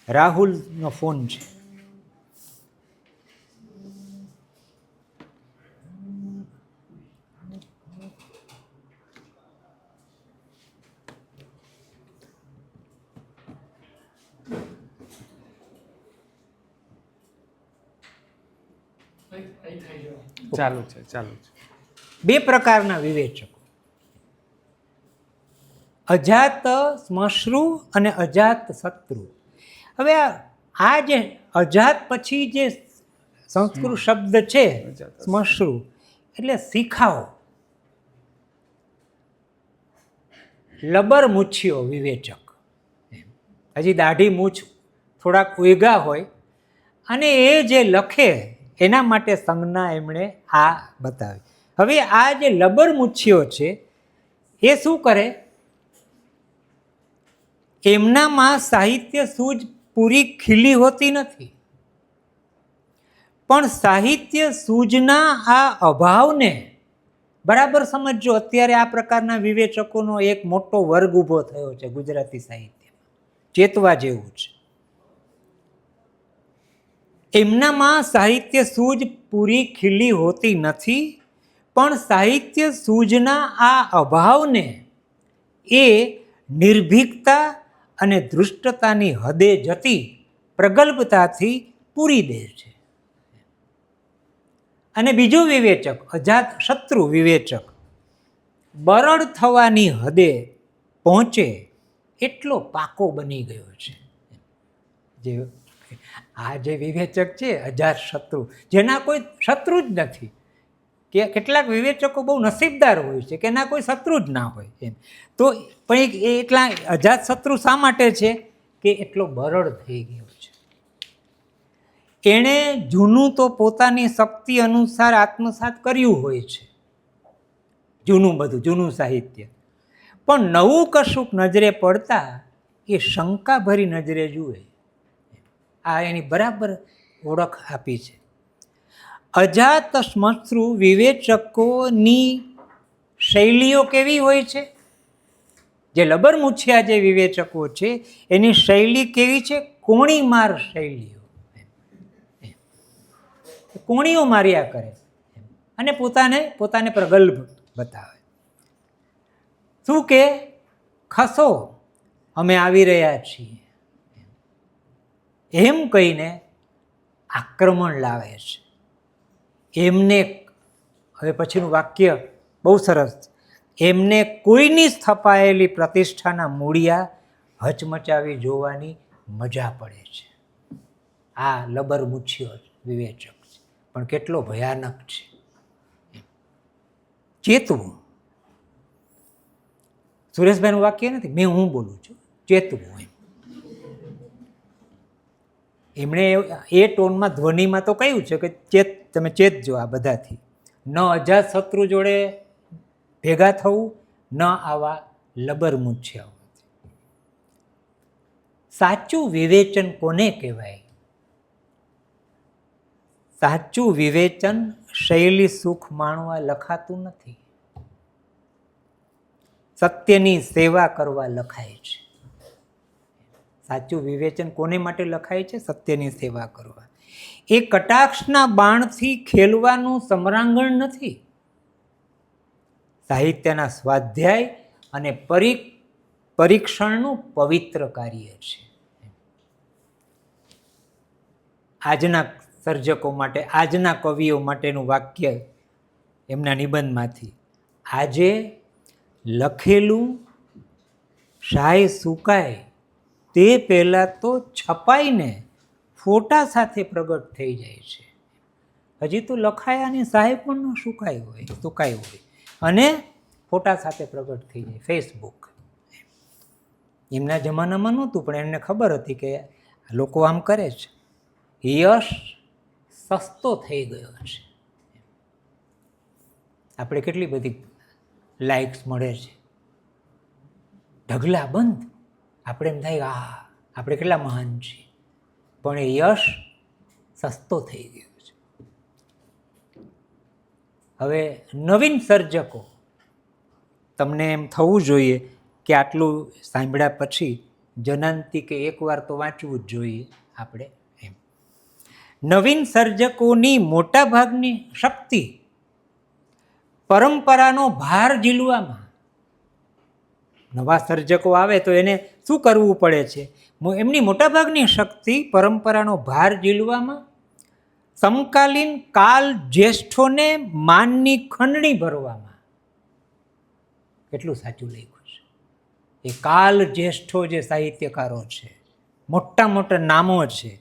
રાહુલનો ફોન છે. ચાલુ છે. બે પ્રકારના વિવેચકો, અજાત શ્મશ્રુ અને અજાત શત્રુ. હવે આ જે અજાત પછી જે સંસ્કૃત શબ્દ છે શ્મશ્રુ એટલે શિખાઓ, લબર મૂછ્યો વિવેચક. હજી દાઢી મૂછ થોડાક ઉયગા હોય અને એ જે લખે એના માટે સંજ્ઞા એમણે આ બતાવી. હવે આ જે લબર મૂછ્યો છે એ શું કરે, એમનામાં સાહિત્ય સૂઝ પૂરી ખીલી હોતી નથી, પણ સાહિત્ય સૂઝના આ અભાવને બરાબર સમજો. અત્યારે આ પ્રકારના વિવેચકોનો એક મોટો વર્ગ ઊભો થયો છે ગુજરાતી સાહિત્યમાં, ચેતવા જેવું છે. એમનામાં સાહિત્ય સૂઝ પૂરી ખીલી હોતી નથી, પણ સાહિત્ય સૂઝના આ અભાવને એ નિર્ભીકતા અને ધૃષ્ટતાની હદે જતી પ્રગલ્ભતાથી પૂરી દે છે. અને બીજું વિવેચક, અજાત શત્રુ વિવેચક, બરડ થવાની હદે પહોંચે એટલો પાકો બની ગયો છે. જે આ જે વિવેચક છે અજાત શત્રુ, જેના કોઈ શત્રુ જ નથી, કે કેટલાક વિવેચકો બહુ નસીબદાર હોય છે કે એના કોઈ શત્રુ જ ના હોય એમ. તો પણ એ એટલા અજાત શત્રુ શા માટે છે કે એટલો બરડ થઈ ગયો છે. એણે જૂનું તો પોતાની શક્તિ અનુસાર આત્મસાત કર્યું હોય છે, જૂનું બધું, જૂનું સાહિત્ય, પણ નવું કશુંક નજરે પડતા એ શંકાભરી નજરે જુએ. આ એની બરાબર ઓળખ આપી છે. અજાત શ્મશ્રુ વિવેચકોની શૈલીઓ કેવી હોય છે, જે લબરમૂછિયા જે વિવેચકો છે એની શૈલી કેવી છે, કોણીમાર શૈલીઓ. કોણીઓ માર્યા કરે અને પોતાને પ્રગલ્ભ બતાવે. શું કે ખસો, અમે આવી રહ્યા છીએ એમ કહીને આક્રમણ લાવે છે. એમને, હવે પછીનું વાક્ય બહુ સરસ, એમને કોઈની સ્થપાયેલી પ્રતિષ્ઠાના મૂળિયા હચમચાવી જોવાની મજા પડે છે. આ લબરમૂછ્યો વિવેચક છે, પણ કેટલો ભયાનક છે. ચેતવું, સુરેશભાઈનું વાક્ય નથી, હું બોલું છું, ચેતવું. એમણે એ ટોનમાં ધ્વનિમાં તો કહ્યું છે કે તમે ચેતજો આ બધાથી, ન અજાત શત્રુ જોડે ભેગા થવું, ન આવા લબરમૂછ્યાઓ. સાચું વિવેચન કોને કહેવાય? સાચું વિવેચન શૈલી સુખ માણવા લખાતું નથી, સત્યની સેવા કરવા લખાય છે. સાચું વિવેચન કોને માટે લખાય છે? સત્યની સેવા કરવા. એ કટાક્ષના બાણથી ખેલવાનું સમરાંગણ નથી. સાહિત્યના સ્વાધ્યાય અને પરીક્ષણનું પવિત્ર કાર્ય છે. આજના સર્જકો માટે, આજના કવિઓ માટેનું વાક્ય એમના નિબંધમાંથી, આજે લખેલું શાય સુકાય તે પહેલાં તો છપાઈને ફોટા સાથે પ્રગટ થઈ જાય છે. હજી તો લખાયાની સહાય પણ ન સુકાઈ હોય અને ફોટા સાથે પ્રગટ થઈ જાય. ફેસબુક એમના જમાનામાં નહોતું, પણ એમને ખબર હતી કે લોકો આમ કરે છે. યશ સસ્તો થઈ ગયો છે. આપણે કેટલી બધી લાઇક્સ મળે છે, ઢગલા બંધ. આપણે એમ થાય આપણે કેટલા મહાન છીએ, પણ એ યશ સસ્તો થઈ ગયો છે. હવે નવીન સર્જકો, તમને એમ થવું જોઈએ કે આટલું સાંભળ્યા પછી જનાંતિકે એકવાર તો વાંચવું જ જોઈએ આપણે. એમ નવીન સર્જકોની મોટાભાગની શક્તિ પરંપરાનો ભાર ઝીલવામાં. નવા સર્જકો આવે તો એને શું કરવું પડે છે? એમની મોટાભાગની શક્તિ પરંપરાનો ભાર ઝીલવામાં, સમકાલીન કાલ જ્યેષ્ઠોને માનની ખંડણી ભરવામાં. કેટલું સાચું લખ્યું છે. એ કાલ જ્યેષ્ઠો જે સાહિત્યકારો છે, મોટા મોટા નામો છે,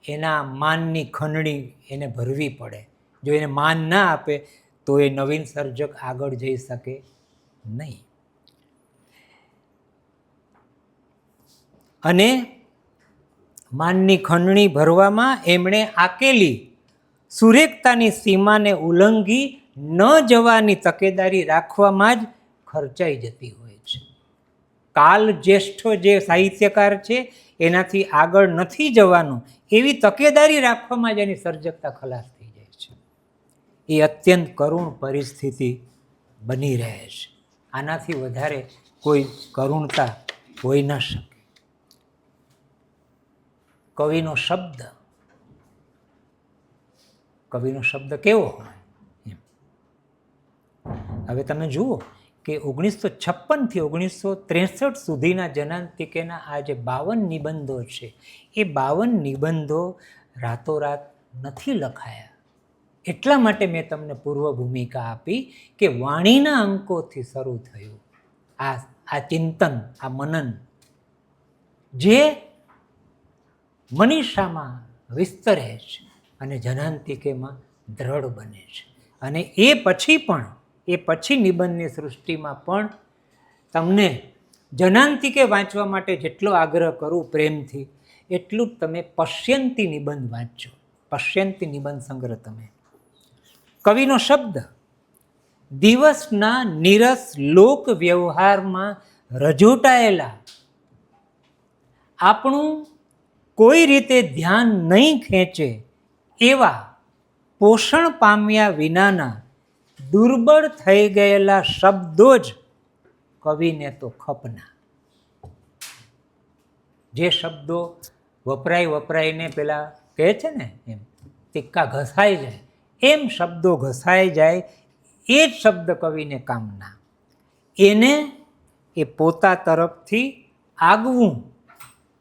એના માનની ખંડણી એને ભરવી પડે. જો એને માન ના આપે તો એ નવીન સર્જક આગળ જઈ શકે નહીં. અને માનની ખંડણી ભરવામાં એમણે આકેલી સુરેખતાની સીમાને ઉલ્લંઘી ન જવાની તકેદારી રાખવામાં જ ખર્ચાઈ જતી હોય છે. કાલ જ્યેષ્ઠો જે સાહિત્યકાર છે એનાથી આગળ નથી જવાનું એવી તકેદારી રાખવામાં જ એની સર્જકતા ખલાસ થઈ જાય છે. એ અત્યંત કરુણ પરિસ્થિતિ બની રહે છે. આનાથી વધારે કોઈ કરુણતા હોઈ ન શકે. કવિનો શબ્દ કેવો હોય? હવે તમે જુઓ કે 1956 થી 1963 સુધીના જનાંતિકેના આ જે 52 નિબંધો છે, એ 52 નિબંધો રાતોરાત નથી લખાયા. એટલા માટે મેં તમને પૂર્વ ભૂમિકા આપી કે વાણીના અંકોથી શરૂ થયું આ ચિંતન, આ મનન, જે મનીષામાં વિસ્તરે છે અને જનાંતિકેમાં દ્રઢ બને છે. અને એ પછી નિબંધની સૃષ્ટિમાં પણ તમને જનાંતિકે વાંચવા માટે જેટલો આગ્રહ કરું પ્રેમથી, એટલું જ તમે પશ્યંતી નિબંધ વાંચજો. પશ્યંતી નિબંધ સંગ્રહ તમે. કવિનો શબ્દ દિવસના નીરસ લોક વ્યવહારમાં રજૂટાયેલા, આપણું કોઈ રીતે ધ્યાન નહીં ખેંચે એવા પોષણ પામ્યા વિનાના દુર્બળ થઈ ગયેલા શબ્દો જ કવિને તો ખપના. જે શબ્દો વપરાઈને પેલા કહે છે ને એમ તિક્કા ઘસાઈ જાય, એમ શબ્દો ઘસાઈ જાય, એ જ શબ્દ કવિને કામના. એને એ પોતા તરફથી આગવું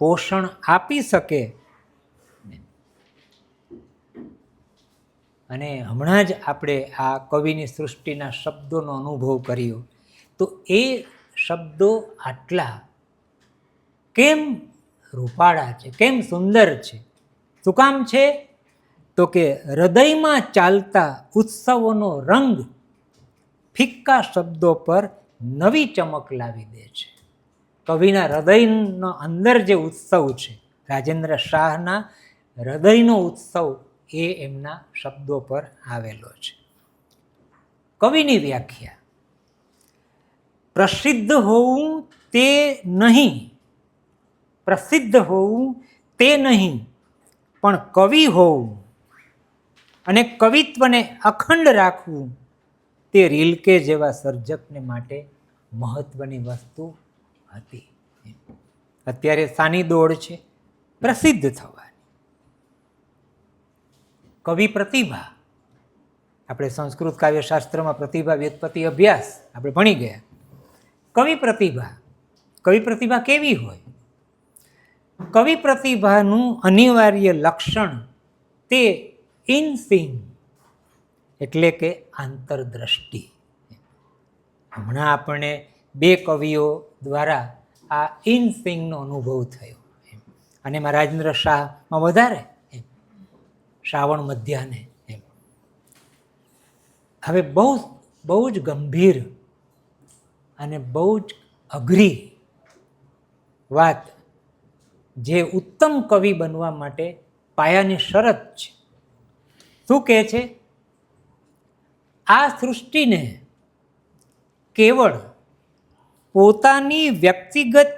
પોષણ આપી શકે. અને હમણાં જ આપણે આ કવિની સૃષ્ટિના શબ્દોનો અનુભવ કર્યો, તો એ શબ્દો આટલા કેમ રૂપાળા છે, કેમ સુંદર છે? શું કામ છે? તો કે હૃદયમાં ચાલતા ઉત્સવોનો રંગ ફિક્કા શબ્દો પર નવી ચમક લાવી દે છે. કવિના હૃદયનો અંદર જે ઉત્સવ છે, રાજેન્દ્ર શાહના હૃદયનો ઉત્સવ, એ એમના શબ્દો પર આવેલો છે. કવિની વ્યાખ્યા: પ્રસિદ્ધ હોવું તે નહીં, પણ કવિ હોવું અને કવિત્વને અખંડ રાખવું, તે રિલ્કે જેવા સર્જકને માટે મહત્વની વસ્તુ હતી. અત્યારે સાની દોડ છે પ્રસિદ્ધ થવાની. કવિ પ્રતિભા, આપણે સંસ્કૃત કાવ્યશાસ્ત્રમાં પ્રતિભા વ્યુત્પત્તિ અભ્યાસ આપણે ભણી ગયા. કવિ પ્રતિભા કેવી હોય? કવિ પ્રતિભાનું અનિવાર્ય લક્ષણ તે ઇનસિંગ એટલે કે આંતરદ્રષ્ટિ. હમણાં આપણને 2 કવિઓ દ્વારા આ ઇનસિંગનો અનુભવ થયો અને એમાં રાજેન્દ્ર શાહમાં વધારે શ્રાવણ મધ્યાને. હવે બહુ જ ગંભીર અને બહુ જ અઘરી વાત, જે ઉત્તમ કવિ બનવા માટે પાયાની શરત છે. શું કહે છે? આ સૃષ્ટિને કેવળ પોતાની વ્યક્તિગત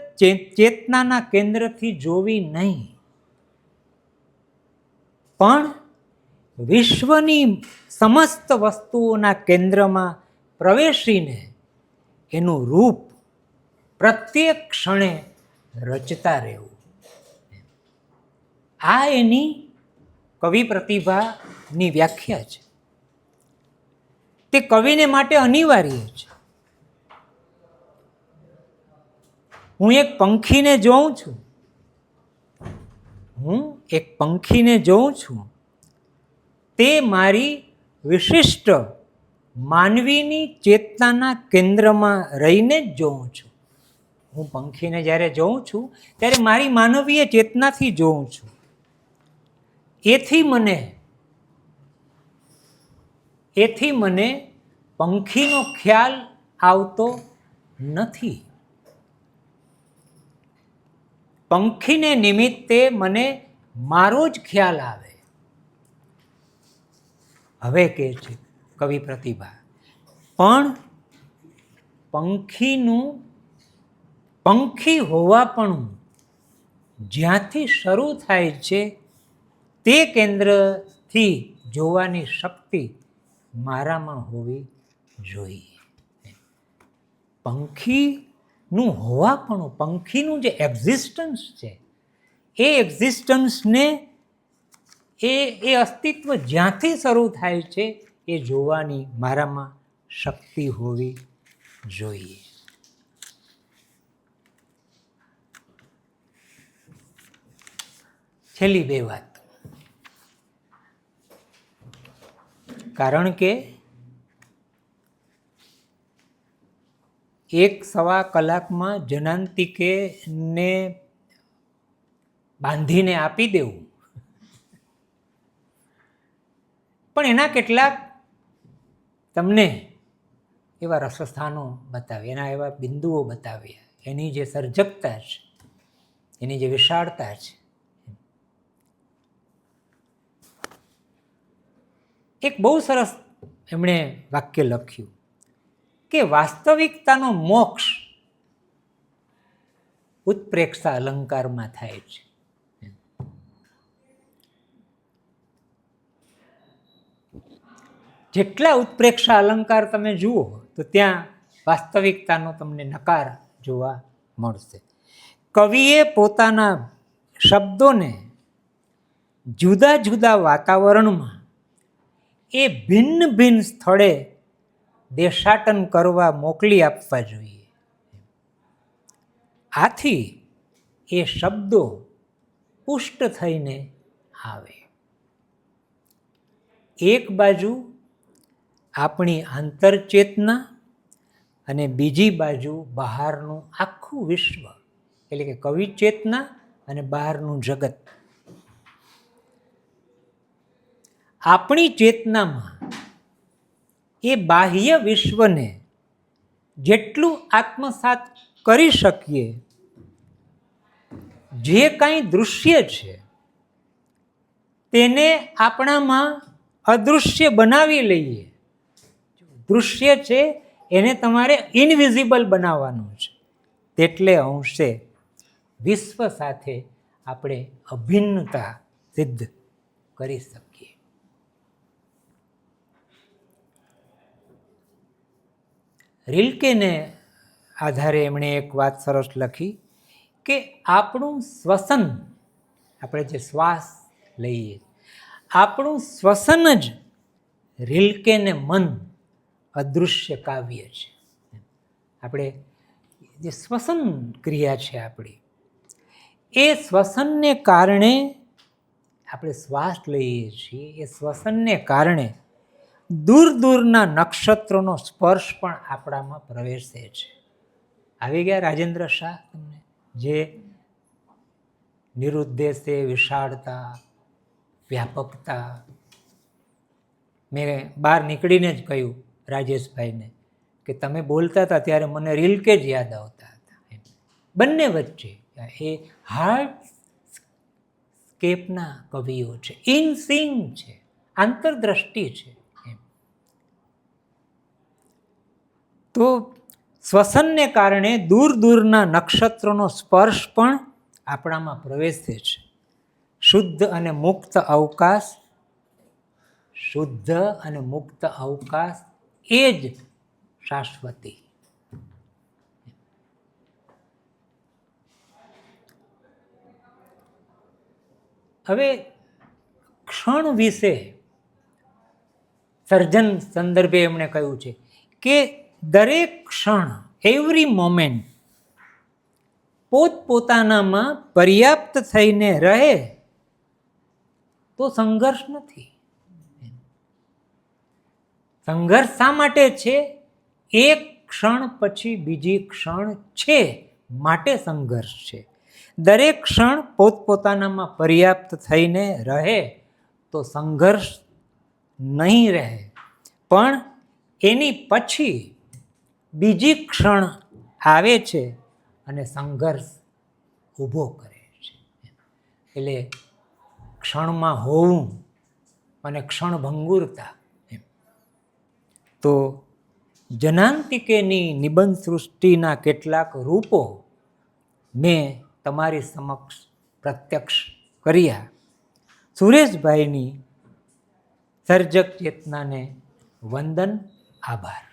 ચેતનાના કેન્દ્રથી જોવી નહીં, પણ વિશ્વની સમસ્ત વસ્તુઓના કેન્દ્રમાં પ્રવેશીને એનું રૂપ પ્રત્યેક ક્ષણે રચતા રહેવું. આ એની કવિ પ્રતિભાની વ્યાખ્યા છે. તે કવિને માટે અનિવાર્ય છે. હું એક પંખીને જોઉં છું, તે મારી વિશિષ્ટ માનવીની ચેતનાના કેન્દ્રમાં રહીને જ જોઉં છું. હું પંખીને જ્યારે જોઉં છું ત્યારે મારી માનવીય ચેતનાથી જોઉં છું. એથી મને પંખીનો ખ્યાલ આવતો નથી. પંખીને નિમિત્તે મને મારો જ ખ્યાલ આવે. હવે કહે છે કવિ પ્રતિભા, પણ પંખી હોવાપણું જ્યાંથી શરૂ થાય છે તે કેન્દ્રથી જોવાની શક્તિ મારામાં હોવી જોઈએ. પંખીનું હોવાપણું, પંખીનું જે એક્ઝિસ્ટન્સ છે, એ એક્ઝિસ્ટન્સને એ અસ્તિત્વ જ્યાંથી શરૂ થાય છે એ જોવાની મારામાં શક્તિ હોવી જોઈએ. છેલ્લી 2 વાત, કારણ કે 1-1.25 કલાકમાં જનાંતિકેને બાંધીને આપી દેવું, પણ એના કેટલાક તમને એવા રસસ્થાનો બતાવ્યા, એના એવા બિંદુઓ બતાવ્યા, એની જે સર્જકતા છે, એની જે વિશાળતા છે. એક બહુ સરસ એમણે વાક્ય લખ્યું કે વાસ્તવિકતાનો મોક્ષ ઉત્પ્રેક્ષા અલંકારમાં થાય છે. જેટલા ઉત્પ્રેક્ષા અલંકાર તમે જુઓ તો ત્યાં વાસ્તવિકતાનો તમને નકાર જોવા મળશે. કવિએ પોતાના શબ્દોને જુદા જુદા વાતાવરણમાં એ ભિન્ન ભિન્ન સ્થળે દેશાટન કરવા મોકલી આપવા જોઈએ. આથી એ શબ્દો પુષ્ટ થઈને આવે. એક બાજુ આપણી આંતરચેતના અને બીજી બાજુ બહારનું આખું વિશ્વ, એટલે કે કવિ ચેતના અને બહારનું જગત. આપણી ચેતનામાં એ બાહ્ય વિશ્વને જેટલું આત્મસાત કરી શકીએ, જે કાંઈ દૃશ્ય છે તેને આપણામાં અદૃશ્ય બનાવી લઈએ. દૃશ્ય છે એને તમારે ઇનવિઝિબલ બનાવવાનું છે, તેટલે અંશે વિશ્વ સાથે આપણે અભિન્નતા સિદ્ધ કરી શકીએ. રિલ્કેને આધારે એમણે એક વાત સરસ લખી કે આપણું શ્વસન, આપણે જે શ્વાસ લઈએ, આપણું શ્વસન જ રિલકે ને મન અદૃશ્ય કાવ્ય છે. આપણે જે શ્વસન ક્રિયા છે આપણી, એ શ્વસનને કારણે આપણે શ્વાસ લઈએ છીએ, એ શ્વસનને કારણે દૂર દૂરના નક્ષત્રોનો સ્પર્શ પણ આપણામાં પ્રવેશે છે. આવી ગયા રાજેન્દ્ર શાહ તમને? જે નિરુદ્દેશે વિશાળતા, વ્યાપકતા. મેં બહાર નીકળીને જ કહ્યું રાજેશભાઈને કે તમે બોલતા હતા ત્યારે મને રિલકે જ યાદ આવતા હતા. બંને વચ્ચે એ હાર્ટ સ્કેપના કવિઓ છે, ઇન સિંગ છે, આંતરદ્રષ્ટિ છે. તો શ્વસનને કારણે દૂર દૂરના નક્ષત્રોનો સ્પર્શ પણ આપણામાં પ્રવેશે છે. શુદ્ધ અને મુક્ત અવકાશ, શુદ્ધ અને મુક્ત અવકાશ એ જ શાશ્વતી. હવે ક્ષણ વિશે સર્જન સંદર્ભે એમણે કહ્યું છે કે દરેક ક્ષણ, એવરી મોમેન્ટ પોતપોતાનામાં પર્યાપ્ત થઈને રહે તો સંઘર્ષ નથી. સંઘર્ષ શા માટે છે? એક ક્ષણ પછી બીજી ક્ષણ છે માટે સંઘર્ષ છે. દરેક ક્ષણ પોતપોતાનામાં પર્યાપ્ત થઈને રહે તો સંઘર્ષ નહીં રહે, પણ એની પછી બીજી ક્ષણ આવે છે અને સંઘર્ષ ઊભો કરે છે. એટલે ક્ષણમાં હોવું અને ક્ષણભંગુરતા. તો જનાંતિકેની નિબંધ સૃષ્ટિના કેટલાક રૂપો મેં તમારી સમક્ષ પ્રત્યક્ષ કર્યા. સુરેશભાઈની સર્જક ચેતનાને વંદન, આભાર.